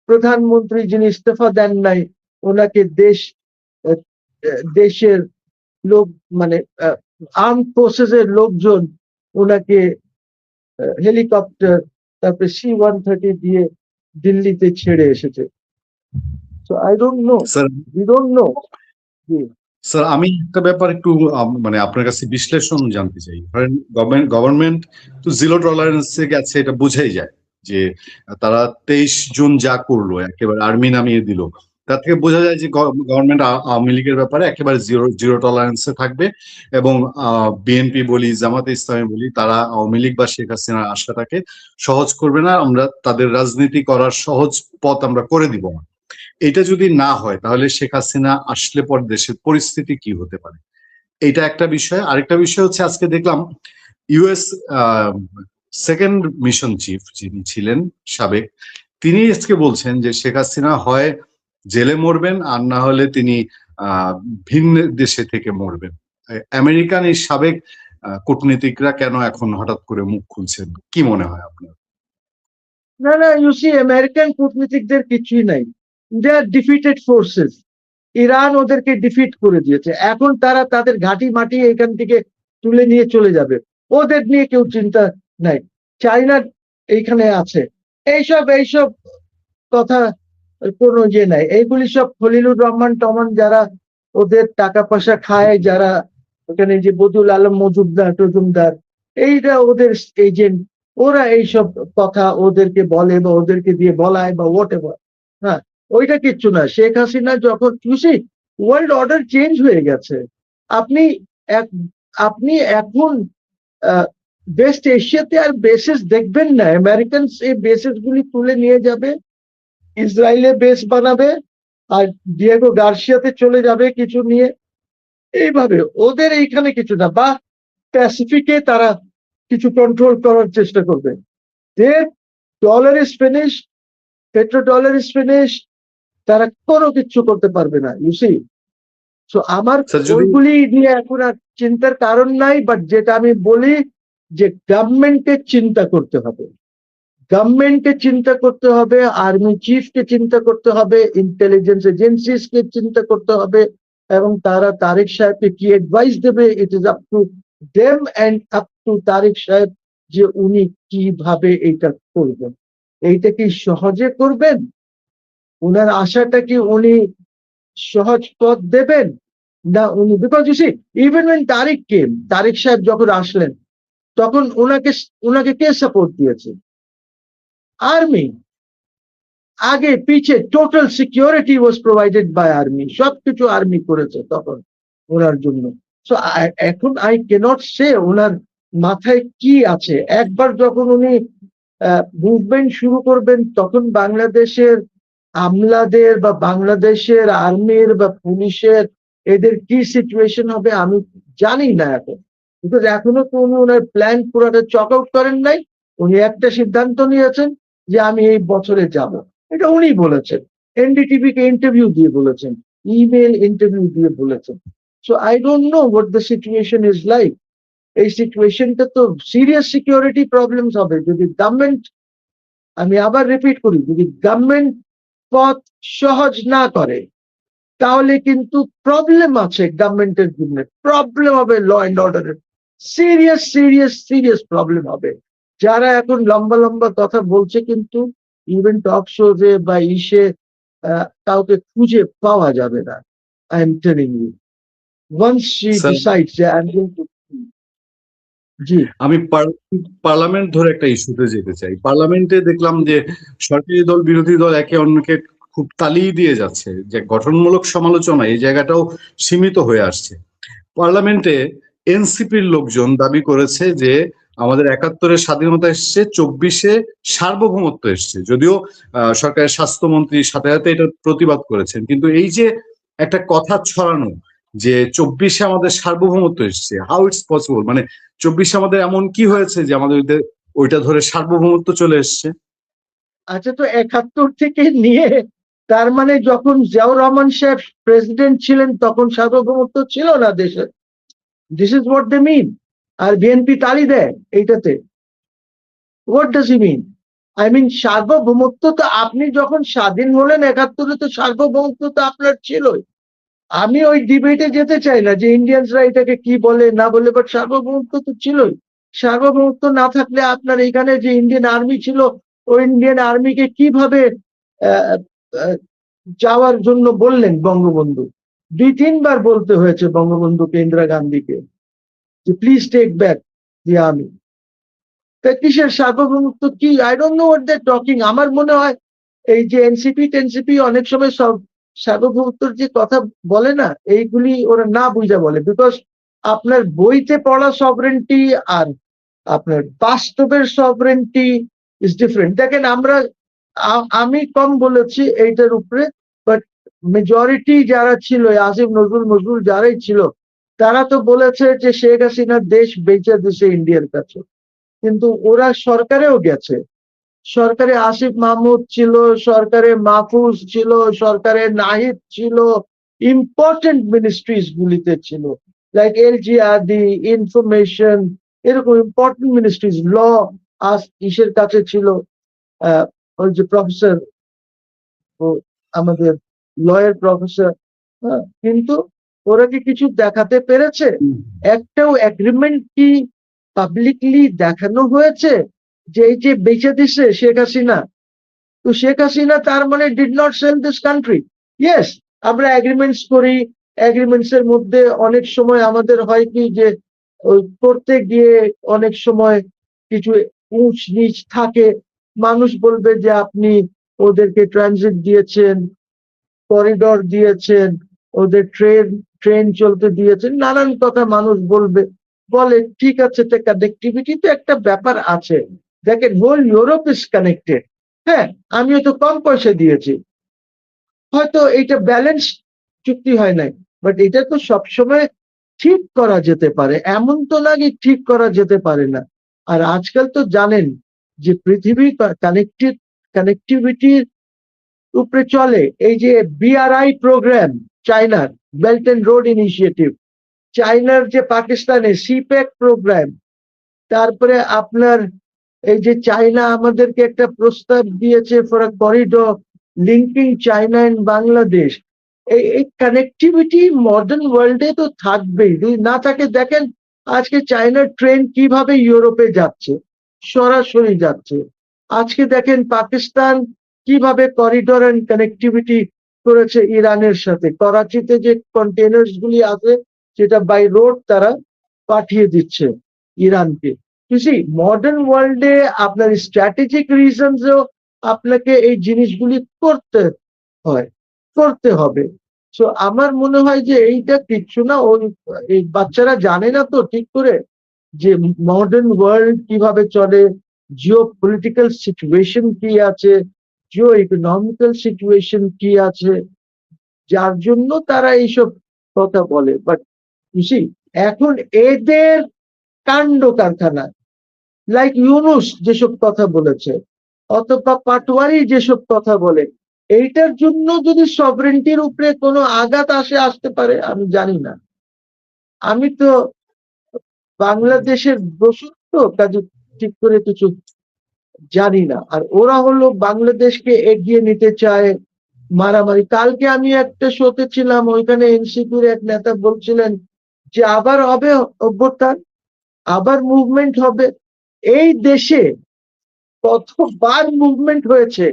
প্রধানমন্ত্রী যিনি ইস্তফা দেন নাই, ওনাকে দেশের লোক মানে আর্ম ফোর্সেসের লোকজন ওনাকে হেলিকপ্টার তারপরে C-130 দিয়ে দিল্লিতে ছেড়ে এসেছে। So I don't no, sir we don't know. Sir আমি একটা ব্যাপার একটু মানে আপনার কাছে বিশ্লেষণ জানতে চাই। ধরেন গভর্নমেন্ট তো জিরো টলারেন্সে গেছে, এটা বোঝাই যায় যে তারা 23 জুন যা করলো, একেবারে আর্মি নামিয়ে দিল, তার থেকে বোঝা যায় যে গভর্নমেন্ট আওয়ামী লীগের ব্যাপারে একেবারে জিরো টলারেন্সে থাকবে। এবং বিএনপি বলি, জামাতে ইসলামী বলি, তারা আওয়ামী লীগ বা শেখ হাসিনার আশাটাকে সহজ করবে না, আমরা তাদের রাজনীতি করার সহজ পথ আমরা করে দিব না। এটা যদি না হয় তাহলে শেখ হাসিনা আসলে পর দেশের পরিস্থিতি কি হতে পারে, এটা একটা বিষয়। আরেকটা বিষয় হচ্ছে, আজকে দেখলাম ইউএস সেকেন্ড মিশন চিফ যিনি ছিলেন সাবেক, তিনি আজকে বলছেন যে শেখ হাসিনা হয় জেলে মরবেন, আর না হলে তিনি ভিন্ন দেশে থেকে মরবেন। আমেরিকান এই সাবেক কূটনীতিকরা কেন এখন হঠাৎ করে মুখ খুলছেন, কি মনে হয় আপনার? না না, ইউসি আমেরিকান কূটনীতিকদের কিছুই নাই, দে আর ডিফিটেড ফোর্সেস। ইরান ওদেরকে ডিফিট করে দিয়েছে, এখন তারা তাদের ঘাঁটি মাটি এখান থেকে তুলে নিয়ে চলে যাবে, ওদের নিয়ে কেউ চিন্তা নাই। চায়না এইখানে আছে, এইসব কথা কোনো ইয়ে নাই। এইগুলি সব খলিলুর রহমান টমান যারা ওদের টাকা পয়সা খায়, যারা ওখানে যে বদুল আলম মজুমদার এইটা ওদের এজেন্ট, ওরা এইসব কথা ওদেরকে বলে বা ওদেরকে দিয়ে বলায় বা হোয়াট এভার। হ্যাঁ, ওইটা কিচ্ছু না। শেখ হাসিনা যখন খুশি, ওয়ার্ল্ড অর্ডার চেঞ্জ হয়ে গেছে। আপনি আপনি এখন ওয়েস্ট এশিয়াতে আর বেসেস দেখবেন না। আমেরিকানস এই বেসেস গুলি তুলে নিয়ে যাবে, ইসরায়েলে বেস বানাবে, আর ডিয়েগো গার্সিয়াতে চলে যাবে কিছু নিয়ে, এইভাবে ওদের এইখানে কিছু না। বা প্যাসিফিকে তারা কিছু কন্ট্রোল করার চেষ্টা করবে। Dollar is finish, petro dollar is finish, তারা কোনো কিছু করতে পারবে না, ইউসি। সো আমার ওইগুলি নিয়ে এখন আর চিন্তার কারণ নাই। বাট যেটা আমি বলি যে গভর্নমেন্টকে চিন্তা করতে হবে, গভর্নমেন্টকে চিন্তা করতে হবে, আর্মি চিফকে চিন্তা করতে হবে, ইন্টেলিজেন্স এজেন্সিসকে চিন্তা করতে হবে, এবং তারা তারেক সাহেবকে কি অ্যাডভাইস দেবে, it is up to them and up to Tarek সাহেব যে উনি কিভাবে এইটা করবেন। এইটা কি সহজে করবেন? উনার আশাটা কি উনি সহজ পথ দেবেন না উনি, because you see even when Tarek সাহেব যখন আসলেন তখন ওনাকে কে সাপোর্ট দিয়েছে? আর্মি। আগে পিছে total security was provided by army, সবকিছু আর্মি করেছে তখন ওনার জন্য। সো এখন আই ক্যানট সে ওনার মাথায় কি আছে। একবার যখন উনি মুভমেন্ট শুরু করবেন তখন বাংলাদেশের আমলাদের বা বাংলাদেশের আর্মির বা পুলিশের এদের কি সিচুয়েশন হবে আমি জানি না এখন, বিকজ এখনো তো উনি ওনার প্ল্যান পুরোটা চক আউট করেন নাই। উনি একটা সিদ্ধান্ত নিয়েছেন যে আমি এই বছরে যাব, এটা উনি বলেছেন, এনডিটিভি কে ইন্টারভিউ দিয়ে বলেছেন। ইমেল ইন্টারভিউ দিয়ে বলেছেন। So I don't know what the situation is like. এই সিচুয়েশনটা তো সিরিয়াস সিকিউরিটি প্রবলেমস হবে যদি গভর্নমেন্ট, আমি আবার রিপিট করি, যদি গভর্নমেন্ট পথ সহজ না করে তাহলে কিন্তু প্রবলেম আছে গভর্নমেন্টের জন্য, প্রবলেম হবে ল অ্যান্ড অর্ডারের, সিরিয়াস সিরিয়াস সিরিয়াস প্রবলেম হবে। যারা এখন লম্বা লম্বা কথা বলছে কিন্তু ইভেন টক শোজে বা ইসে কাউকে খুঁজে পাওয়া যাবে না। I am telling you, once she Sir, decides যে আই এম গোইং টু। জি, আমি পার্লামেন্ট ধরে একটা ইস্যুতে যেতে চাই। পার্লামেন্টে দেখলাম যে সরকারি দল বিরোধী দল একে অন্যকে খুব তালিয়ে দিয়ে যাচ্ছে, যে গঠনমূলক সমালোচনা এই জায়গাটাও সীমিত হয়ে আসছে। পার্লামেন্টে এনসিপির লোকজন দাবি করেছে যে আমাদের ৭১-এ স্বাধীনতা এসছে, ২৪-এ সার্বভৌমত্ব এসছে। যদিও সরকারের স্বাস্থ্যমন্ত্রী সাথে সাথে এটা প্রতিবাদ করেছেন, কিন্তু এই যে একটা কথা ছড়ানো যে ২৪-এ আমাদের সার্বভৌমত্ব এসছে, হাউ ইটস পসিবল, মানে ২৪-এ আমাদের এমন কি হয়েছে যে আমাদের ওইটা ধরে সার্বভৌমত্ব চলে এসছে? আচ্ছা, তো ৭১ থেকে নিয়ে তার মানে যখন জিয়াউর রহমান সাহেব প্রেসিডেন্ট ছিলেন তখন সার্বভৌমত্ব ছিল না দেশে? This is what they mean. আর বিএনপি তালি দেয় এইটাতে। What does he mean? I mean সার্বভৌমত্ব তো আপনি যখন স্বাধীন হলেন ৭১-এ, তো সার্বভৌমত্ব তো আপনার ছিলই। আমি ওই ডিবেটে যেতে চাই না যে ইন্ডিয়ানসরা এটাকে কি বলে না বলে, বাট সার্বভৌমত্ব তো ছিলই। সার্বভৌমত্ব না থাকলে আপনার এখানে যে ইন্ডিয়ান আর্মি ছিল, ওই ইন্ডিয়ান আর্মিকে কিভাবে আহ, আহ, যাওয়ার জন্য বললেন বঙ্গবন্ধু? ২-৩ বার বলতে হয়েছে বঙ্গবন্ধুকে, ইন্দিরা গান্ধীকে, যে please take back the army. তা কিসের সার্বভৌমত্ব? কি, I don't know what they talking. আমার মনে হয় এই যে এনসিপি অনেক সময় সব সার্বভৌমত্বর যে কথা বলে না, এইগুলি ওরা না বুঝা বলে। বিকজ আপনার বইতে পড়া সভরেন্টি আর আপনার বাস্তবের সভরেন্টি ইজ ডিফারেন্ট। দেখেন, আমি কম বলেছি এইটার উপরে, বাট মেজরিটি যারা ছিল, আসিফ নজরুল যারাই ছিল, তারা তো বলেছে যে শেখ হাসিনার দেশ বেঁচে দিছে ইন্ডিয়ার কাছে। কিন্তু ওরা সরকারেও গেছে, সরকারে আসিফ মাহমুদ ছিল, সরকারে মাহফুজ ছিল, সরকারে নাহিদ ছিল, ইম্পর্টেন্ট মিনিস্ট্রিজ গুলিতে ছিল, লাইক এলজিআরডি, ইনফরমেশন, এরকম ইম্পর্টেন্ট মিনিস্ট্রিজ। ল ইসের কাছে ছিল, ওই যে প্রফেসর, আমাদের লয়ের প্রফেসর। কিন্তু ওরা কি কিছু দেখাতে পেরেছে? একটাও এগ্রিমেন্ট কি পাবলিকলি দেখানো হয়েছে যে এই যে বেঁচে দিছে শেখ হাসিনা? তো শেখ হাসিনা তার মানে did not sell this country. Yes, আমরা এগ্রিমেন্টস করি, এগ্রিমেন্টস এর মধ্যে অনেক সময় আমাদের হয় কি যে ওই করতে গিয়ে অনেক সময় কিছু উঁচ নিচ থাকে। মানুষ বলবে যে আপনি ওদেরকে ট্রানজিট দিয়েছেন, করিডোর দিয়েছেন, ওদের ট্রেন চলতে দিয়েছেন, নানান কথা মানুষ বলে ঠিক আছে, কানেক্টিভিটি তো একটা ব্যাপার আছে। দেখেন, হোল ইউরোপ ইজ কানেক্টেড। হ্যাঁ, আমিও তো কম পয়সা দিয়েছি, হয়তো এইটা ব্যালেন্স চুক্তি হয় নাই, বাট এটা তো সবসময় ঠিক করা যেতে পারে, এমন তো না কি ঠিক করা যেতে পারে না। আর আজকাল তো জানেন যে পৃথিবী কানেক্টিভিটির উপরে চলে। এই যে বিআরআই প্রোগ্রাম, চায়নার বেল্ট অ্যান্ড রোড ইনিশিয়েটিভ, চায়নার যে পাকিস্তানের সিপ্যাক প্রোগ্রাম, তারপরে আপনার এই যে চায়না আমাদেরকে একটা প্রস্তাব দিয়েছে for a corridor linking China and Bangladesh. এই কানেক্টিভিটি মডার্ন ওয়ার্ল্ডে তো থাকবেই, যদি না থাকে দেখেন আজকে চায়নার ট্রেন কিভাবে ইউরোপে যাচ্ছে, সরাসরি যাচ্ছে। আজকে দেখেন পাকিস্তান কিভাবে করিডোর এন্ড কানেক্টিভিটি করেছে ইরানের সাথে। করাচিতে যে কন্টেনার্স গুলি আছে সেটা বাই রোড তারা পাঠিয়ে দিচ্ছে ইরানকে। মডার্ন ওয়ার্ল্ডে আপনার স্ট্র্যাটেজিক রিজনসেও আপনাকে এই জিনিসগুলি করতে হবে। সো আমার মনে হয় যে এইটা কিচ্ছু না, এই বাচ্চারা জানে না তো ঠিক করে যে মডার্ন ওয়ার্ল্ড কিভাবে চলে, জিও পলিটিক্যাল সিচুয়েশন কি আছে, জিও ইকোনমিক্যাল সিচুয়েশন কি আছে, যার জন্য তারা এইসব কথা বলে। বাট এখন এদের কাণ্ড কারখানা, লাইক ইউনুস যেসব কথা বলেছে, অথবা পাটোয়ারি যেসব কথা বলে, এইটার জন্য যদি সভরেন্টির উপরে কোনো আঘাত আসতে পারে আমি জানি না। আমি তো বাংলাদেশের দোষর তো কাজে ঠিক করে কিছু জানি না। আর ওরা হলো বাংলাদেশকে এগিয়ে নিতে চায় মারামারি। কালকে আমি একটা শোতে ছিলাম, ওইখানে এনসিপির এক নেতা বলছিলেন যে আবার হবে অভ্যুত্থান, আবার মুভমেন্ট হবে। এই দেশে কতবার মুভমেন্ট হয়েছে,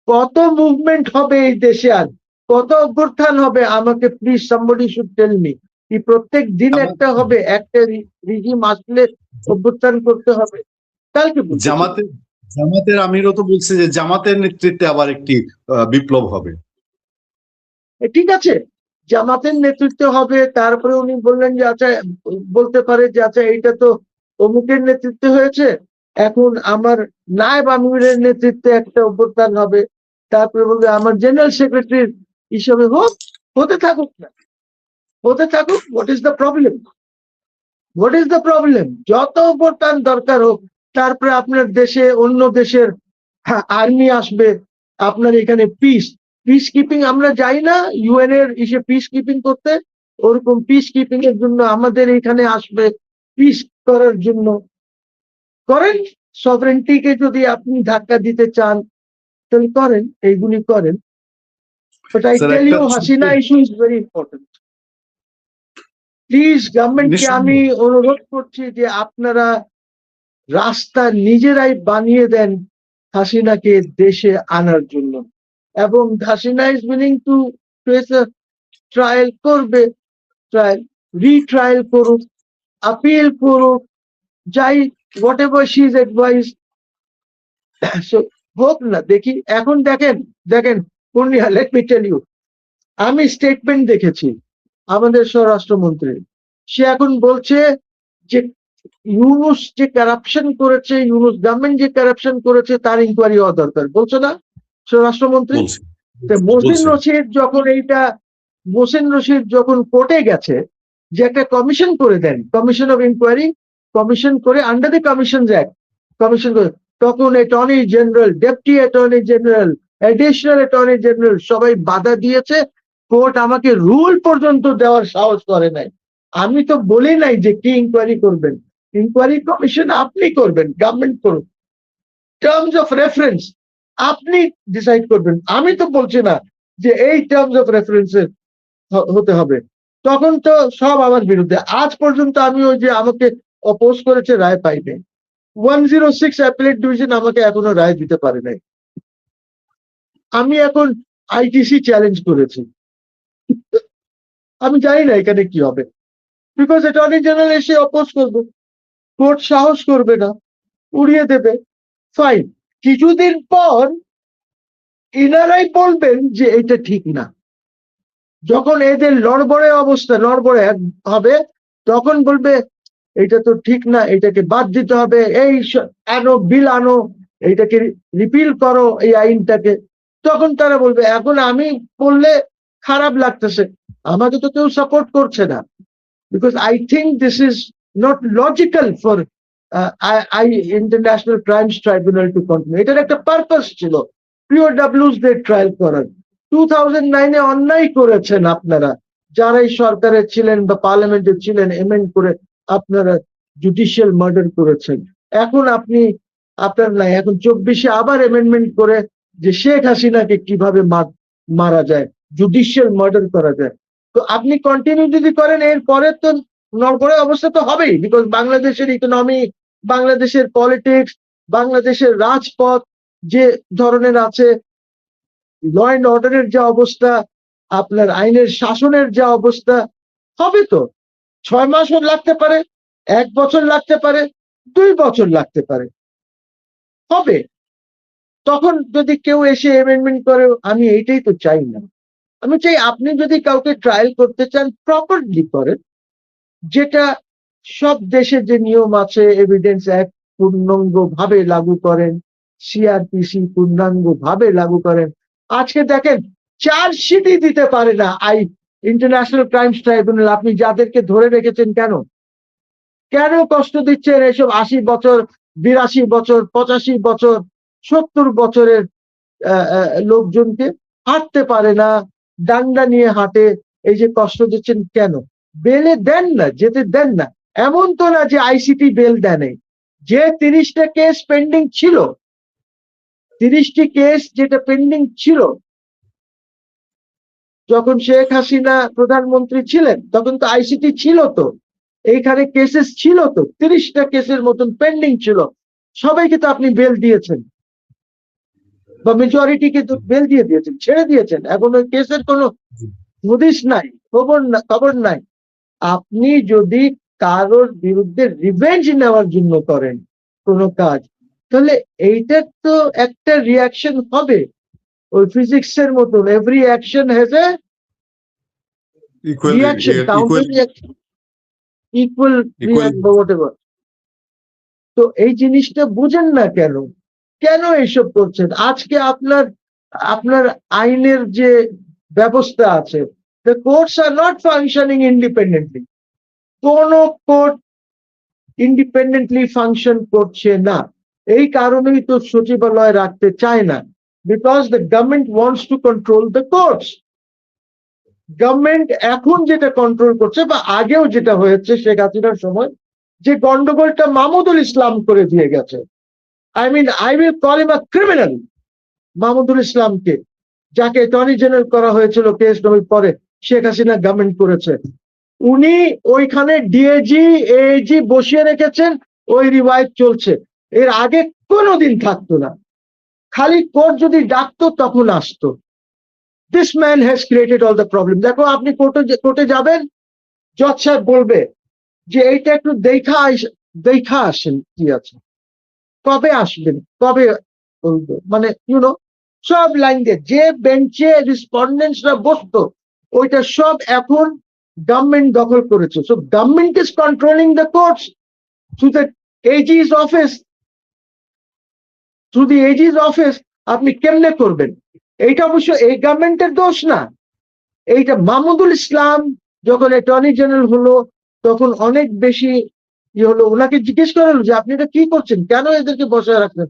কত মুভমেন্ট হবে এই দেশে, আর কত অভ্যুত্থান হবে? আমাকে please somebody should tell me. কি প্রত্যেক দিন একটা হবে? একটা রিজিম আসলে অভ্যুত্থান করতে হবে? কালকে জামাতের আমিরও তো বলছে যে জামাতের নেতৃত্বে আবার একটি বিপ্লব হবে। ঠিক আছে, জামাতের নেতৃত্বে হবে, তারপরে উনি বললেন যে আচ্ছা, বলতে পারে যে আচ্ছা এইটা তো অমুকের নেতৃত্বে হয়েছে, এখন আমার নায়েব আমিরের নেতৃত্বে একটা অভ্যুত্থান হবে। তারপরে বলবে আমার জেনারেল সেক্রেটারি হিসেবে হোক, হতে থাকুক না, হতে থাকুক। What is the problem? What is the problem? যত অভ্যুত্থান দরকার হোক। তারপরে আপনার দেশে অন্য দেশের আর্মি আসবে, আপনার এখানে পিস কিপিং। আমরা যাই না ইউএন এর ইসে পিস কিপিং করতে? ওরকম পিস কিপিং এর জন্য আমাদের এখানে আসবে পিস করার জন্য। করেন, সভরেন্টিকে যদি আপনি ধাক্কা দিতে চান তাহলে করেন, এইগুলি করেন। But I tell you, Hasina issue is very important. Please গভর্নমেন্টকে আমি অনুরোধ করছি যে আপনারা রাস্তা নিজেরাই বানিয়ে দেন হাসিনাকে দেশে আনার জন্য। এবং Hasina is willing to face a trial, করবে ট্রায়াল, রিট্রায়াল করুক, আপিল করুক, যাই whatever she is advice হোক না। দেখি এখন দেখেন পূর্ণিয়া, লেট মি টেল ইউ, আমি স্টেটমেন্ট দেখেছি আমাদের স্বরাষ্ট্রমন্ত্রী। সে এখন বলছে যে ইউনুস যে কারাপশন করেছে, ইউনুস গভর্নমেন্ট যে কারাপশন করেছে তার ইনকোয়ারি হওয়া দরকার, বলছে না স্বরাষ্ট্রমন্ত্রী? মোহসিন রশিদ যখন কোর্টে গেছে যে একটা কমিশন করে দেন, কমিশন অফ ইনকোয়ারি, কমিশন করে under the commissions act, commission করে, তখন attorney general, deputy attorney general, additional attorney general সবাই বাধা দিয়েছে। কোর্ট আমাকে রুল পর্যন্ত দেওয়ার সাহস করে নাই। আমি তো বলি নাই যে কি ইনকোয়ারি করবেন, ইনকোয়ারি কমিশন আপনি করবেন, গভর্নমেন্ট করুন, টার্মস অফ রেফারেন্স আপনি ডিসাইড করবেন। আমি তো বলছি না যে এই টার্মস অফ রেফারেন্সের হতে হবে। তখন তো সব আমার বিরুদ্ধে। আজ পর্যন্ত আমি ওই যে আমাকে অপোজ করেছে রায় পাইনি। 106 অ্যাপিলেট ডিভিশন আমাকে এখনো রায় দিতে পারে নাই। আমি এখন আইটিসি চ্যালেঞ্জ করেছি, আমি জানি না এখানে কি হবে, বিকজ অ্যাটর্নি জেনারেল এসে অপোজ করবে, কোর্ট সাহস করবে না, উড়িয়ে দেবে। ফাইন, কিছুদিন পর ইনারাই বলবেন যে এটা ঠিক না। যখন এদের নড়বড়ে হবে, তখন বলবে এটা তো ঠিক না, এটাকে বাদ দিতে হবে, এই আনো বিল আনো, এইটাকে রিপিল করো এই আইনটাকে। তখন তারা বলবে। এখন আমি বললে খারাপ লাগতেছে, আমাকে তো কেউ সাপোর্ট করছে না, because I think this is not logical for international crimes tribunal to continue. এটার একটা পারপাস ছিল পিওডব্লিউস দের ট্রায়াল করার। 2009-এ অন্যায় করেছেন আপনারা, যারাই সরকারে ছিলেন বা পার্লামেন্টে ছিলেন, এমেন্ড করে আপনারা জুডিশিয়াল মার্ডার করেছেন। এখন আপনার নাই, এখন 24-এ আবার এমেন্ডমেন্ট করে যে শেখ হাসিনাকে কিভাবে মারা যায়, জুডিশিয়াল মার্ডার করা যায়। তো আপনি কন্টিনিউ যদি করেন, এর পরে তো নড়বড়ে অবস্থা তো হবেই, বিকজ বাংলাদেশের ইকোনমি, বাংলাদেশের পলিটিক্স, বাংলাদেশের রাজপথ যে ধরনের আছে, ল অ্যান্ড অর্ডারের যা অবস্থা, আপনার আইনের শাসনের যা অবস্থা, হবে তো 6 মাসও লাগতে পারে, 1 বছর লাগতে পারে, 2 বছর লাগতে পারে, হবে। তখন যদি কেউ এসে অ্যামেন্ডমেন্ট করে, আমি এইটাই তো চাই না। আমি চাই আপনি যদি কাউকে ট্রায়াল করতে চান, প্রপারলি করেন, যেটা সব দেশে যে নিয়ম আছে, এভিডেন্স অ্যাক্ট পূর্ণাঙ্গ ভাবে লাগু করেন, সিআরপিসি পূর্ণাঙ্গ ভাবে লাগু করেন। আজকে দেখেন চার্জশিটই দিতে পারে না ইন্টারন্যাশনাল ক্রাইমস ট্রাইব্যুনাল। আপনি যাদেরকে ধরে রেখেছেন কেন কষ্ট দিচ্ছেন? এসব 80 বছর, 82 বছর, 85 বছর, 70 বছরের লোকজনকে হাঁটতে পারে না, ডান্ডা নিয়ে হাঁটে, এই যে কষ্ট দিচ্ছেন কেন? বেলে দেন না, যেতে দেন না। এমন তো না যে আইসিটি বেল দেয় নাই। যে 30টা কেস পেন্ডিং ছিল, 30টি কেস যেটা পেন্ডিং ছিল যখন শেখ হাসিনা প্রধানমন্ত্রী ছিলেন, তখন তো আইসিটি ছিল, তো এইখানে কেসেস ছিল, তো 30টা কেসের মতন পেন্ডিং ছিল, সবাইকে তো আপনি বেল দিয়েছেন, বা মেজরিটিকে তো বেল দিয়ে দিয়েছেন, ছেড়ে দিয়েছেন। এখন ওই কেসের কোনো হদিস নাই, খবর নাই। আপনি যদি কারোর বিরুদ্ধে রিভেঞ্জ নেওয়ার জন্য করেন কোনো কাজ, তাহলে এইটার তো একটা রিয়াকশন হবে। ওই ফিজিক্সের মতন, every action has a reaction, counter reaction, equal react বা হোয়াটএভার। তো এই জিনিসটা বুঝেন না কেন? কেন এইসব করছেন? আজকে আপনার আপনার আইনের যে ব্যবস্থা আছে, the courts are not functioning independently. কোন কোর্ট ইন্ডিপেন্ডেন্টলি ফাংশন করছে না। এই কারণেই তো সচিবালয় রাখতে চায় না, because the government wants to control the courts. Government এখন যেটা কন্ট্রোল করছে, বা আগেও যেটা হয়েছে শেখ হাসিনার সময়, যে গন্ডগোলটা মাহমুদুল ইসলাম করে দিয়ে গেছে। I will call him a criminal, Mahmudul ইসলামকে, যাকে অ্যাটর্নি জেনারেল করা হয়েছিল কেস নবির পরে শেখ হাসিনা গভর্নমেন্ট করেছে। উনি ওইখানে ডিএজি এএজি বসিয়ে রেখেছেন, ওই রিওয়ায়ত চলছে। এর আগে কোনোদিন থাকতো না, খালি কোর্ট যদি ডাকতো তখন আসতো। This man has created all the problem. দেখো, আপনি কোর্টে যাবেন, জজ সাহেব বলবে যে এইটা একটু দেখা আসেন কি আছে, কবে আসবেন, কবে বলবো, মানে সব লাইন দিয়ে যে বেঞ্চে রেসপন্ডেন্টসরা বসতো, ওইটা সব এখন গভর্নমেন্ট দখল করেছে। So government is controlling the courts through the AG's office. Through the AG's office আপনি কেমনে করবেন? এইটা অবশ্য এই গভর্নমেন্টের দোষ না, এইটা মাহমুদুল ইসলাম যখন অ্যাটর্নি জেনারেল হলো, তখন অনেক বেশি হলো। ওনাকে জিজ্ঞেস করা হলো যে আপনি এটা কি করছেন, কেন এদেরকে বসায় রাখছেন?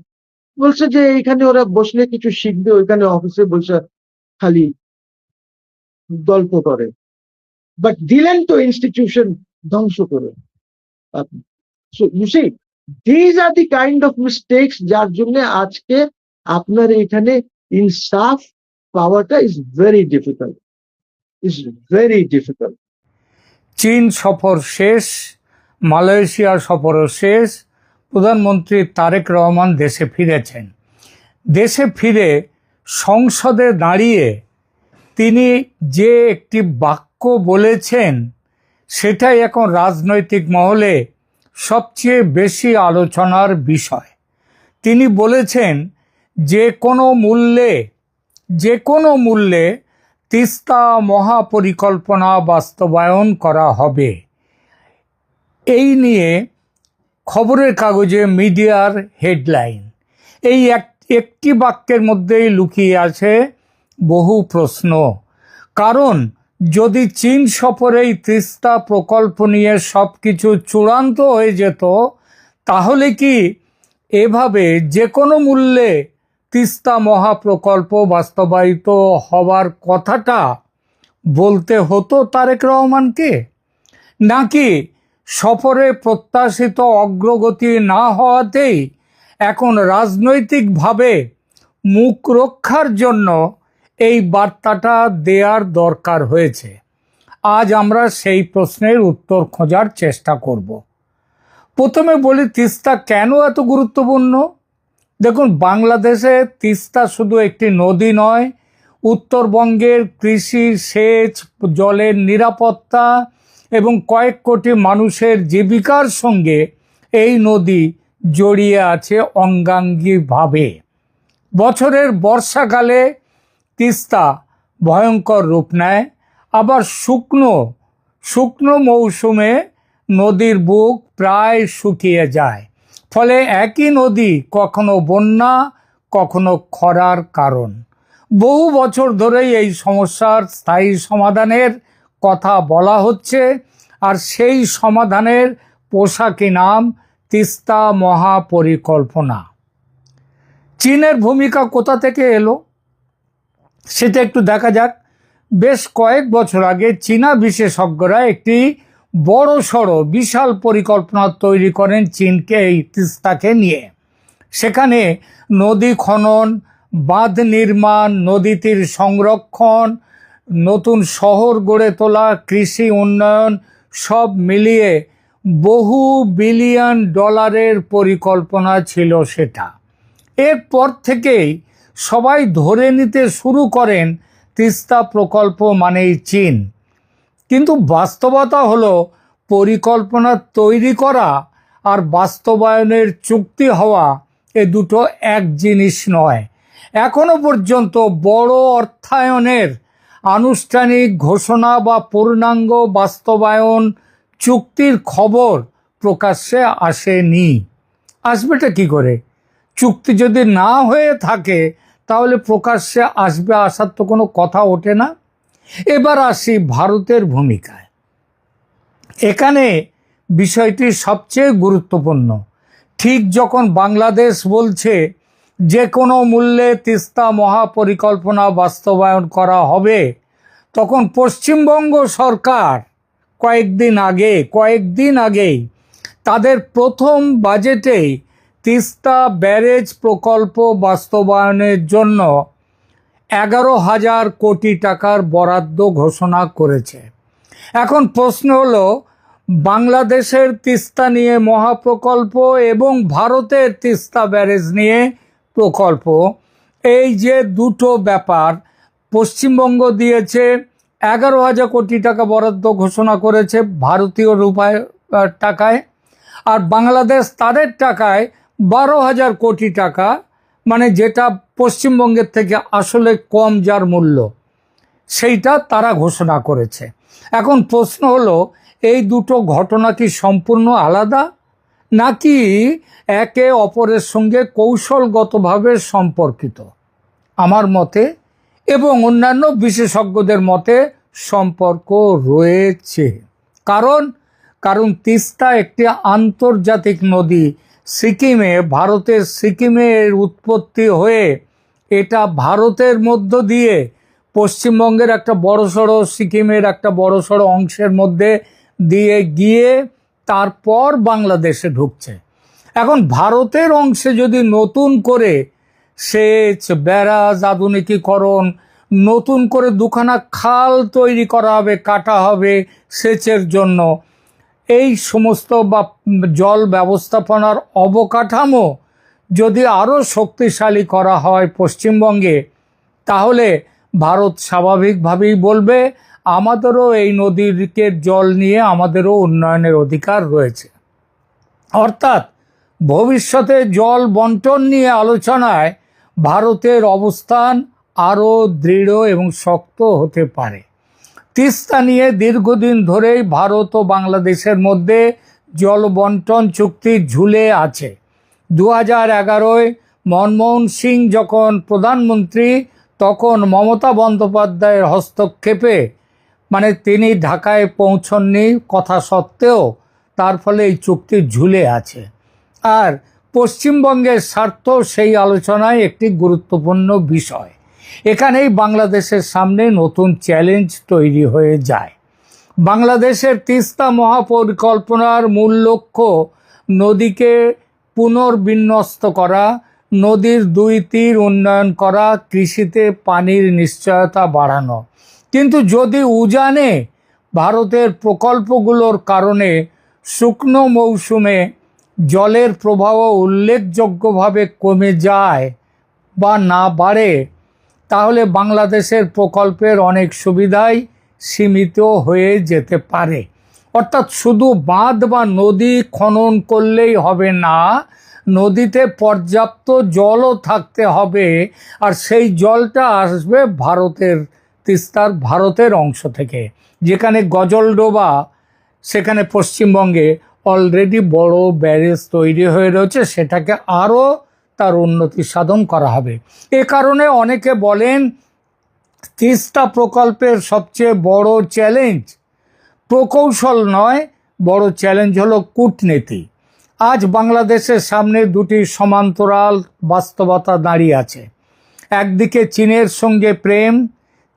বলছে যে এইখানে ওরা বসলে কিছু শিখবে, ওইখানে অফিসে বসে খালি গল্প করে। বাট দিলেন তো ইনস্টিটিউশন ধ্বংস করে আপনি। So you see, these are the kind of mistakes, যার জন্য আজকে আপনার এখানে ইনসাফ পাওয়াটা ইজ ভেরি ডিফিকাল্ট, চীন সফর শেষ, মালয়েশিয়া সফরও শেষ, প্রধানমন্ত্রী তারেক রহমান দেশে ফিরেছেন। দেশে ফিরে সংসদে দাঁড়িয়ে তিনি যে একটি বাক্য বলেছেন, সেটাই এখন রাজনৈতিক মহলে সবচেয়ে বেশি আলোচনার বিষয়। তিনি বলেছেন যে কোনো মূল্যে তিস্তা মহাপরিকল্পনা বাস্তবায়ন করা হবে। এই নিয়ে খবরের কাগজে মিডিয়ার হেডলাইন। এই একটি বাক্যের মধ্যেই লুকিয়ে আছে বহু প্রশ্ন। কারণ যদি চীন সফরেই তিস্তা প্রকল্প নিয়ে সব কিছু চূড়ান্ত হয়ে যেত, তাহলে কি এভাবে যে কোনো মূল্যে তিস্তা মহাপ্রকল্প বাস্তবায়িত হওয়ার কথাটা বলতে হতো তারেক রহমানকে? নাকি সফরে প্রত্যাশিত অগ্রগতি না হওয়াতেই এখন রাজনৈতিকভাবে মুখ রক্ষার জন্য এই বার্তাটা দেওয়ার দরকার হয়েছে? আজ আমরা সেই প্রশ্নের উত্তর খোঁজার চেষ্টা করব। প্রথমে বলি, তিস্তা কেন এত গুরুত্বপূর্ণ? দেখুন, বাংলাদেশে তিস্তা শুধু একটি নদী নয়, উত্তরবঙ্গের কৃষি, সেচ, জলের নিরাপত্তা এবং কয়েক কোটি মানুষের জীবিকার সঙ্গে এই নদী জড়িয়ে আছে অঙ্গাঙ্গিভাবে। বছরের বর্ষাকালে তিস্তা ভয়ঙ্কর রূপ নেয়, আবার শুকনো মৌসুমে নদীর বুক প্রায় শুকিয়ে যায়। ফলে একই নদী কখনো বন্যা, কখনো খরার কারণ। বহু বছর ধরেই এই সমস্যার স্থায়ী সমাধানের কথা বলা হচ্ছে, আর সেই সমাধানের পোশাকি নাম তিস্তা মহাপরিকল্পনা। চীনের ভূমিকা কোথা থেকে এলো? সেটা একটু দেখা যাক। বেশ কয়েক বছর আগে চীনা বিশেষজ্ঞরা একটি বড় সড়ো বিশাল পরিকল্পনা তৈরি করেন চীনকে এই তিস্তাকে নিয়ে। সেখানে নদী খনন, বাঁধ নির্মাণ, নদী তীর সংরক্ষণ, নতুন শহর গড়ে তোলা, কৃষি উন্নয়ন সব মিলিয়ে বহু বিলিয়ন ডলারের পরিকল্পনা ছিল সেটা। এরপর থেকেই সবাই ধরে নিতে শুরু করেন তিস্তা প্রকল্প মানেই চীন। কিন্তু বাস্তবতা হলো পরিকল্পনা তৈরি করা আর বাস্তবায়নের চুক্তি হওয়া এ দুটো এক জিনিস নয়। এখনো পর্যন্ত বড় অর্থায়নের আনুষ্ঠানিক ঘোষণা বা পূর্ণাঙ্গ বাস্তবায়ন চুক্তির খবর প্রকাশ্যে আসেনি। আসবেটা কি করে? চুক্তি যদি না হয়ে থাকে তাহলে প্রকাশ্যে আসবে, আসার তো কোনো কথা ওঠে না। এবার আসি ভারতের ভূমিকায়। এখানে বিষয়টি সবচেয়ে গুরুত্বপূর্ণ। ঠিক যখন বাংলাদেশ বলছে যে কোনো মূল্যে তিস্তা মহাপরিকল্পনা বাস্তবায়ন করা হবে, তখন পশ্চিমবঙ্গ সরকার কয়েকদিন আগেই তাদের প্রথম বাজেটেই তিস্তা ব্যারেজ প্রকল্প বাস্তবায়নের জন্য 11,000 কোটি টাকার বরাদ্দ ঘোষণা করেছে। এখন প্রশ্ন হলো, বাংলাদেশের তিস্তা নিয়ে মহাপ্রকল্প এবং ভারতের তিস্তা ব্যারেজ নিয়ে প্রকল্প, এই যে দুটো ব্যাপার, পশ্চিমবঙ্গ দিয়েছে 11,000 কোটি টাকা বরাদ্দ ঘোষণা করেছে ভারতীয় রুপায় টাকায়, আর বাংলাদেশ তাদের টাকায় 12,000 কোটি টাকা, মানে যেটা পশ্চিমবঙ্গের থেকে আসলে কম যার মূল্য, সেইটা তারা ঘোষণা করেছে। এখন প্রশ্ন হলো, এই দুটো ঘটনা কি সম্পূর্ণ আলাদা, নাকি একে অপরের সঙ্গে কৌশলগতভাবে সম্পর্কিত? আমার মতে এবং অন্যান্য বিশেষজ্ঞদের মতে সম্পর্ক রয়েছে। কারণ তিস্তা একটি আন্তর্জাতিক নদী। ভারতের সিকিমে এর উৎপত্তি হয়ে এটা ভারতের মধ্য দিয়ে পশ্চিমবঙ্গের একটা বড়সড়, সিকিমের একটা বড়সড় অংশের মধ্যে দিয়ে গিয়ে তারপর বাংলাদেশে ঢুকছে। এখন ভারতের অংশে যদি নতুন করে সেচ, ব্যারাজ, আধুনিকীকরণ, নতুন করে দুখানা খাল তৈরি করা হবে, কাটা হবে সেচের জন্য, এই সমস্ত বা জল ব্যবস্থাপনার অবকাঠামো যদি আরও শক্তিশালী করা হয় পশ্চিমবঙ্গে, তাহলে ভারত স্বাভাবিকভাবেই বলবে আমাদেরও এই নদীর জল নিয়ে আমাদেরও উন্নয়নের অধিকার রয়েছে। অর্থাৎ ভবিষ্যতে জল বন্টন নিয়ে আলোচনায় ভারতের অবস্থান আরও দৃঢ় এবং শক্ত হতে পারে। তিস্তা নিয়ে দীর্ঘদিন ধরেই ভারত ও বাংলাদেশের মধ্যে জল বন্টন চুক্তি ঝুলে আছে। 2011-য় মনমোহন সিং যখন প্রধানমন্ত্রী, তখন মমতা বন্দ্যোপাধ্যায়ের হস্তক্ষেপে, মানে তিনি ঢাকায় পৌঁছননি কথা সত্ত্বেও, তার ফলে এই চুক্তি ঝুলে আছে। আর পশ্চিমবঙ্গের স্বার্থ সেই আলোচনায় একটি গুরুত্বপূর্ণ বিষয়। এখানেই বাংলাদেশের সামনে নতুন চ্যালেঞ্জ তৈরি হয়ে যায়। বাংলাদেশের তিস্তা মহাপরিকল্পনার মূল লক্ষ্য নদীকে পুনর্বিন্যস্ত করা, নদীর দুই তীর উন্নয়ন করা, কৃষিতে পানির নিশ্চয়তা বাড়ানো। কিন্তু যদি উজানে ভারতের প্রকল্পগুলোর কারণে শুকনো মৌসুমে জলের প্রবাহ উল্লেখযোগ্যভাবে কমে যায় বা না বাড়ে, তাহলে বাংলাদেশের প্রকল্পের অনেক সুবিধাই সীমিত হয়ে যেতে পারে। অর্থাৎ শুধু বাঁধ বা নদী খনন করলেই হবে না, নদীতে পর্যাপ্ত জলও থাকতে হবে, আর সেই জলটা আসবে ভারতের অংশ থেকে। যেখানে গজলডোবা, সেখানে পশ্চিমবঙ্গে অলরেডি বড় ব্যারেজ তৈরি হয়ে রয়েছে, সেটাকে আরও তার উন্নতি সাধন করা হবে। এ কারণে অনেকে বলেন তিস্তা প্রকল্পের সবচেয়ে বড় চ্যালেঞ্জ প্রকৌশল নয়, বড় চ্যালেঞ্জ হলো কূটনীতি। আজ বাংলাদেশের সামনে দুটি সমান্তরাল বাস্তবতা দাঁড়িয়ে আছে। একদিকে চীনের সঙ্গে প্রেম,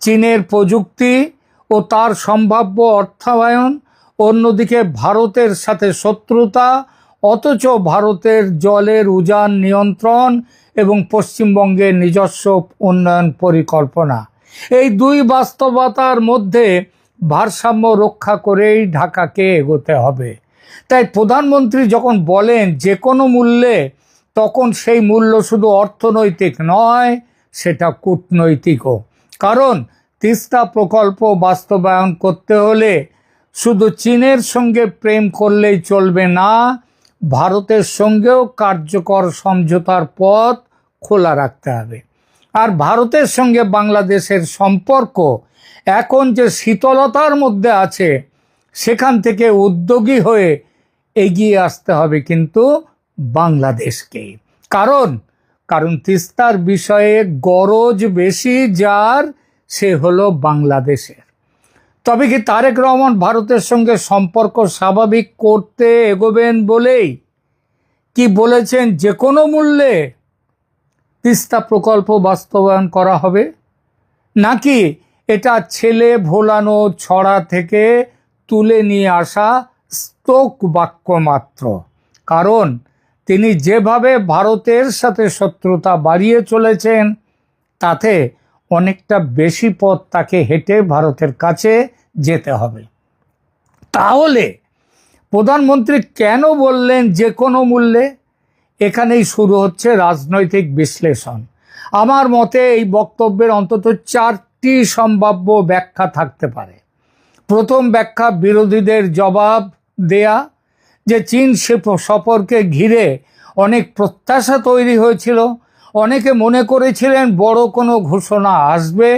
চীনের প্রযুক্তি ও তার সম্ভাব্য অর্থায়ন, অন্যদিকে ভারতের সাথে শত্রুতা, অথচ ভারতের জলের উজান নিয়ন্ত্রণ এবং পশ্চিমবঙ্গের নিজস্ব উন্নয়ন পরিকল্পনা। এই দুই বাস্তবতার মধ্যে ভারসাম্য রক্ষা করেই ঢাকাকে এগোতে হবে। তাই প্রধানমন্ত্রী যখন বলেন যে কোনো মূল্যে, তখন সেই মূল্য শুধু অর্থনৈতিক নয়, সেটা কূটনৈতিকও। কারণ তিস্তা প্রকল্প বাস্তবায়ন করতে হলে শুধু চীনের সঙ্গে প্রেম করলেই চলবে না, ভারতের সঙ্গেও কার্যকর সমঝোতার পথ খোলা রাখতে হবে। আর ভারতের সঙ্গে বাংলাদেশের সম্পর্ক এখন যে শীতলতার মধ্যে আছে, সেখান থেকে উদ্যোগী হয়ে এগিয়ে আসতে হবে কিন্তু বাংলাদেশকে। কারণ তিস্তার বিষয়ে গরজ বেশি যার, সে হলো বাংলাদেশের। তবে কি তারেক রহমান ভারতের সঙ্গে সম্পর্ক স্বাভাবিক করতে এগোবেন বলেই কি বলেছেন যে কোনো মূল্যে তিস্তা প্রকল্প বাস্তবায়ন করা হবে, নাকি এটা ছেলে ভোলানো ছড়া থেকে তুলে নিয়ে আসা স্তোক বাক্য মাত্র? কারণ তিনি যেভাবে ভারতের সাথে শত্রুতা বাড়িয়ে চলেছেন, তাতে অনেকটা বেশি পথ তাকে হেঁটে ভারতের কাছে যেতে হবে। তাহলে প্রধানমন্ত্রী কেন বললেন যে কোনো মূল্যে? এখানেই শুরু হচ্ছে রাজনৈতিক বিশ্লেষণ। আমার মতে এই বক্তব্যের অন্তত 4টি সম্ভাব্য ব্যাখ্যা থাকতে পারে। প্রথম ব্যাখ্যা, বিরোধীদের জবাব দেয়া, যে চীন সফরকে ঘিরে অনেক প্রত্যাশা তৈরি হয়েছিল, অনেকে মনে করেছিলেন বড় কোনো ঘোষণা আসবে।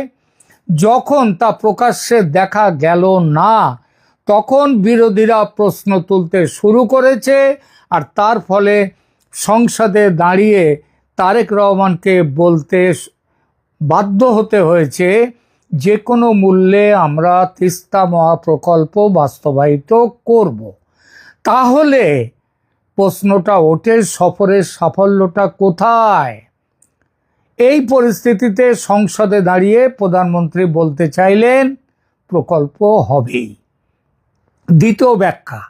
যখন তা প্রকাশ্যে দেখা গেল না, তখন বিরোধীরা প্রশ্ন তুলতে শুরু করেছে, আর তার ফলে সংসদে দাঁড়িয়ে তারেক রহমানকে বলতে বাধ্য হতে হয়েছে যে কোনো মূল্যে আমরা তিস্তা মহাপ্রকল্প বাস্তবায়িত করব। তাহলে প্রশ্নটা ওঠে, সফরের সাফল্যটা কোথায়? এই পরিস্থিতিতে সংসদে দাঁড়িয়ে প্রধানমন্ত্রী বলতে চাইলেন প্রকল্প হবেই। দ্বিতীয় ব্যাখ্যা,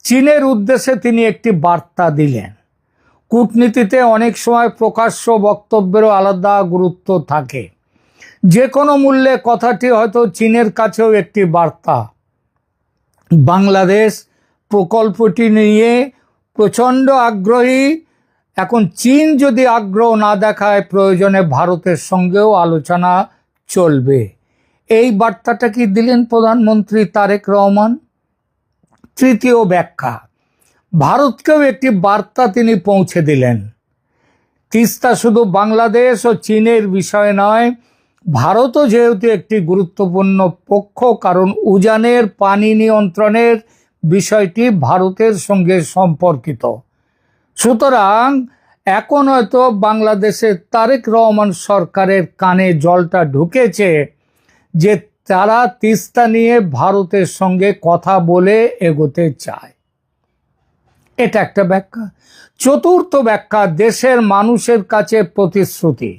চীনের উদ্দেশ্যে তিনি একটি বার্তা দিলেন। কূটনীতিতে অনেক সময় প্রকাশ্য বক্তব্যেরও আলাদা গুরুত্ব থাকে। যে কোনো মূল্যে কথাটি হয়তো চীনের কাছেও একটি বার্তা। বাংলাদেশ প্রকল্পটি নিয়ে প্রচণ্ড আগ্রহী। এখন চীন যদি আগ্রহ না দেখায়, প্রয়োজনে ভারতের সঙ্গেও আলোচনা চলবে। এই বার্তাটা কি দিলেন প্রধানমন্ত্রী তারেক রহমান? তৃতীয় ব্যাখ্যা, ভারতকেও একটি বার্তা তিনি পৌঁছে দিলেন। তিস্তা শুধু বাংলাদেশ ও চীনের বিষয় নয়, ভারতও যেহেতু একটি গুরুত্বপূর্ণ পক্ষ, কারণ উজানের পানি নিয়ন্ত্রণের বিষয়টি ভারতের সঙ্গে সম্পর্কিত। সুতরাং এখন হয়তো বাংলাদেশের তারেক রহমান সরকারের কানে জলটা ঢুকেছে যে তারা তিস্তা নিয়ে ভারতের সঙ্গে কথা বলে এগোতে চায়। এটা একটা ব্যাখ্যা। চতুর্থ ব্যাখ্যা, দেশের মানুষের কাছে প্রতিশ্রুতি।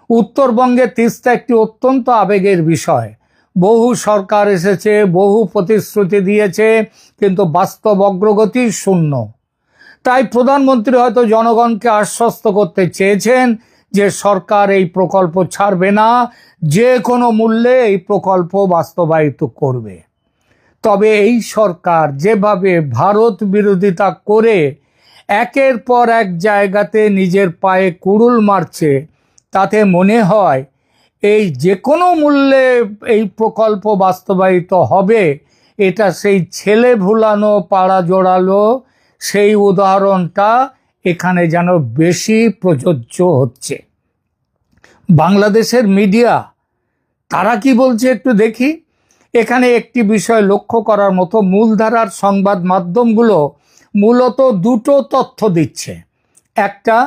উত্তরবঙ্গে তিস্তা একটি অত্যন্ত আবেগের বিষয়। বহু সরকার এসেছে, বহু প্রতিশ্রুতি দিয়েছে, কিন্তু বাস্তব অগ্রগতি শূন্য। তাই প্রধানমন্ত্রী হয়তো জনগণকে আশ্বস্ত করতে চেয়েছেন যে সরকার এই প্রকল্প ছাড়বে না, যে কোনো মূল্যে এই প্রকল্প বাস্তবায়িত করবে। তবে এই সরকার যেভাবে ভারত বিরোধিতা করে একের পর এক জায়গাতে নিজের পায়ে কুড়ুল মারছে, তাতে মনে হয় এই যে কোনো মূল্যে এই প্রকল্প বাস্তবায়িত হবে, এটা সেই ছেলে ভুলানো পাড়া জোড়ালো সেই উদাহরণটা এখানে যেন বেশি প্রযোজ্য হচ্ছে। বাংলাদেশের মিডিয়া তারা কি বলছে একটু দেখি। এখানে একটি বিষয় লক্ষ্য করার মতো, মূলধারার সংবাদ মাধ্যমগুলো মূলত দুটো তথ্য দিচ্ছে। একটা,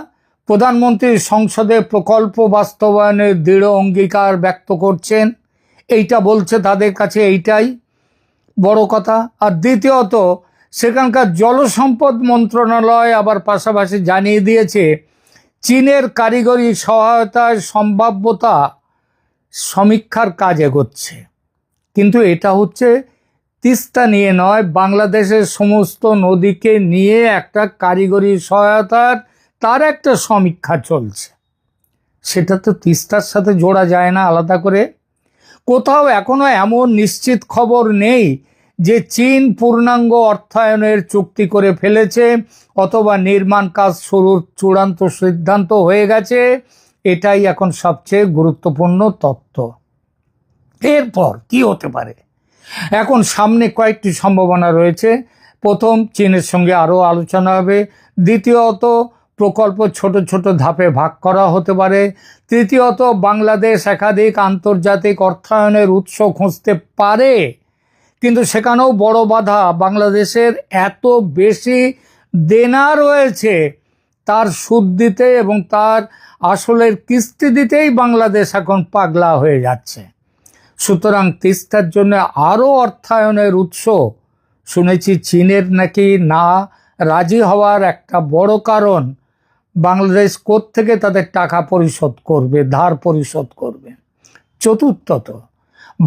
প্রধানমন্ত্রী সংসদে প্রকল্প বাস্তবায়নের দৃঢ় অঙ্গীকার ব্যক্ত করছেন, এইটা বলছে তাদের কাছে এইটাই বড় কথা। আর দ্বিতীয়ত, সেখানকার জলসম্পদ মন্ত্রণালয় আবার পাশাপাশি জানিয়ে দিয়েছে চীনের কারিগরি সহায়তায় সম্ভাব্যতা সমীক্ষার কাজ এগোচ্ছে। কিন্তু এটা হচ্ছে তিস্তা নিয়ে নয়, বাংলাদেশের সমস্ত নদীকে নিয়ে একটা কারিগরি সহায়তার তার একটা সমীক্ষা চলছে। সেটা তো তিস্তার সাথে জোড়া যায় না আলাদা করে। কোথাও এখনো এমন নিশ্চিত খবর নেই যে চীন পূর্ণাঙ্গ অর্থায়নের চুক্তি করে ফেলেছে অথবা নির্মাণ কাজ শুরুর চূড়ান্ত সিদ্ধান্ত হয়ে গেছে। এটাই এখন সবচেয়ে গুরুত্বপূর্ণ তথ্য। এরপর কি হতে পারে? এখন সামনে কয়েকটি সম্ভাবনা রয়েছে। প্রথম, চীনের সঙ্গে আরও আলোচনা হবে। দ্বিতীয়ত, প্রকল্প ছোট ছোট ধাপে ভাগ করা হতে পারে। তৃতীয়ত, বাংলাদেশ একাধিক আন্তর্জাতিক অর্থায়নের উৎস খুঁজতে পারে। কিন্তু সেখানেও বড় বাধা, বাংলাদেশের এত বেশি দেনা রয়েছে, তার সুদ দিতে এবং তার আসলের কিস্তি দিতেই বাংলাদেশ এখন পাগলা হয়ে যাচ্ছে। সুতরাং তিস্তার জন্য আরও অর্থায়নের উৎস শুনেছি চীনের নাকি না রাজি হওয়ার একটা বড় কারণ, বাংলাদেশ কোত্থেকে তাদের টাকা পরিশোধ করবে, ধার পরিশোধ করবে। চতুর্থত,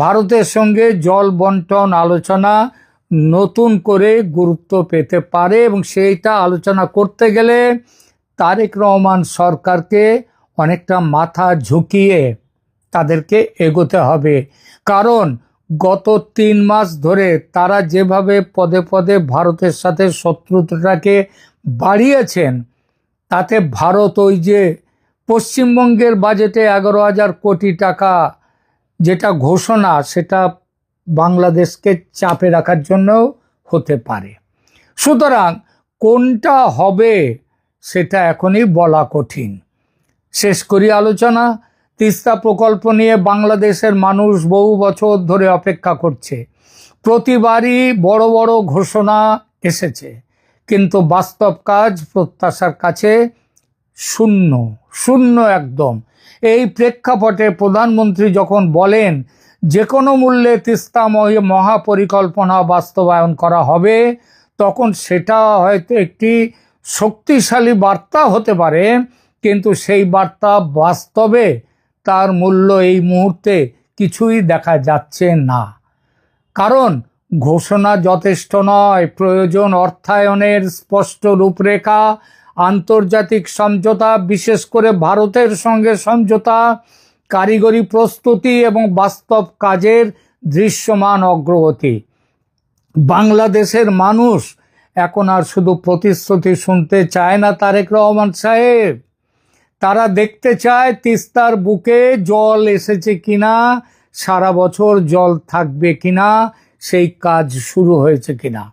ভারতের সঙ্গে জল বন্টন আলোচনা নতুন করে গুরুত্ব পেতে পারে এবং সেইটা আলোচনা করতে গেলে তারেক রহমান সরকারকে অনেকটা মাথা ঝুঁকিয়ে তাদেরকে এগোতে হবে। কারণ গত 3 মাস ধরে তারা যেভাবে পদে পদে ভারতের সাথে শত্রুতাটাকে বাড়িয়েছেন, তাতে ভারত ওই যে পশ্চিমবঙ্গের বাজেটে 11,000 কোটি টাকা যেটা ঘোষণা, সেটা বাংলাদেশকে চাপে রাখার জন্যও হতে পারে। সুতরাং কোনটা হবে সেটা এখনই বলা কঠিন। শেষ করি আলোচনা। তিস্তা প্রকল্প নিয়ে বাংলাদেশের মানুষ বহু বছর ধরে অপেক্ষা করছে। প্রতিবারই বড় বড় ঘোষণা এসেছে, কিন্তু বাস্তব কাজ প্রত্যাশার কাছে শূন্য, শূন্য একদম। এই প্রেক্ষাপটে প্রধানমন্ত্রী যখন বলেন যে কোনো মূল্যে তিস্তা মহাপরিকল্পনা বাস্তবায়ন করা হবে, তখন সেটা হয়তো একটি শক্তিশালী বার্তা হতে পারে, কিন্তু সেই বার্তা বাস্তবে তার মূল্য এই মুহূর্তে কিছুই দেখা যাচ্ছে না। কারণ ঘোষণা যথেষ্ট নয়, প্রয়োজন অর্থায়নের স্পষ্ট রূপরেখা, আন্তর্জাতিক সমঝোতা, বিশেষ করে ভারতের সঙ্গে সমঝোতা, কারিগরি প্রস্তুতি এবং বাস্তব কাজের দৃশ্যমান অগ্রগতি। বাংলাদেশের মানুষ এখন আর শুধু প্রতিশ্রুতি শুনতে চায় না তারেক রহমান সাহেব, তারা দেখতে চায় তিস্তার বুকে জল এসেছে কিনা, সারা বছর জল থাকবে কিনা, সেই কাজ শুরু হয়েছে কিনা।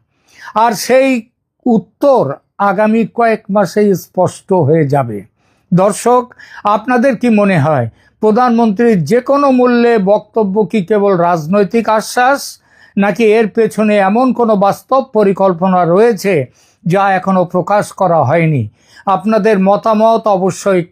আর সেই উত্তর আগামী কয়েক মাসেই স্পষ্ট হয়ে যাবে। দর্শক, আপনাদের কি মনে হয়, প্রধানমন্ত্রীর যে কোনো মূল্যে বক্তব্য কি কেবল রাজনৈতিক আশ্বাস, নাকি এর পেছনে এমন কোনো বাস্তব পরিকল্পনা রয়েছে যা এখনো প্রকাশ করা হয়নি? আপনাদের মতামত অবশ্যই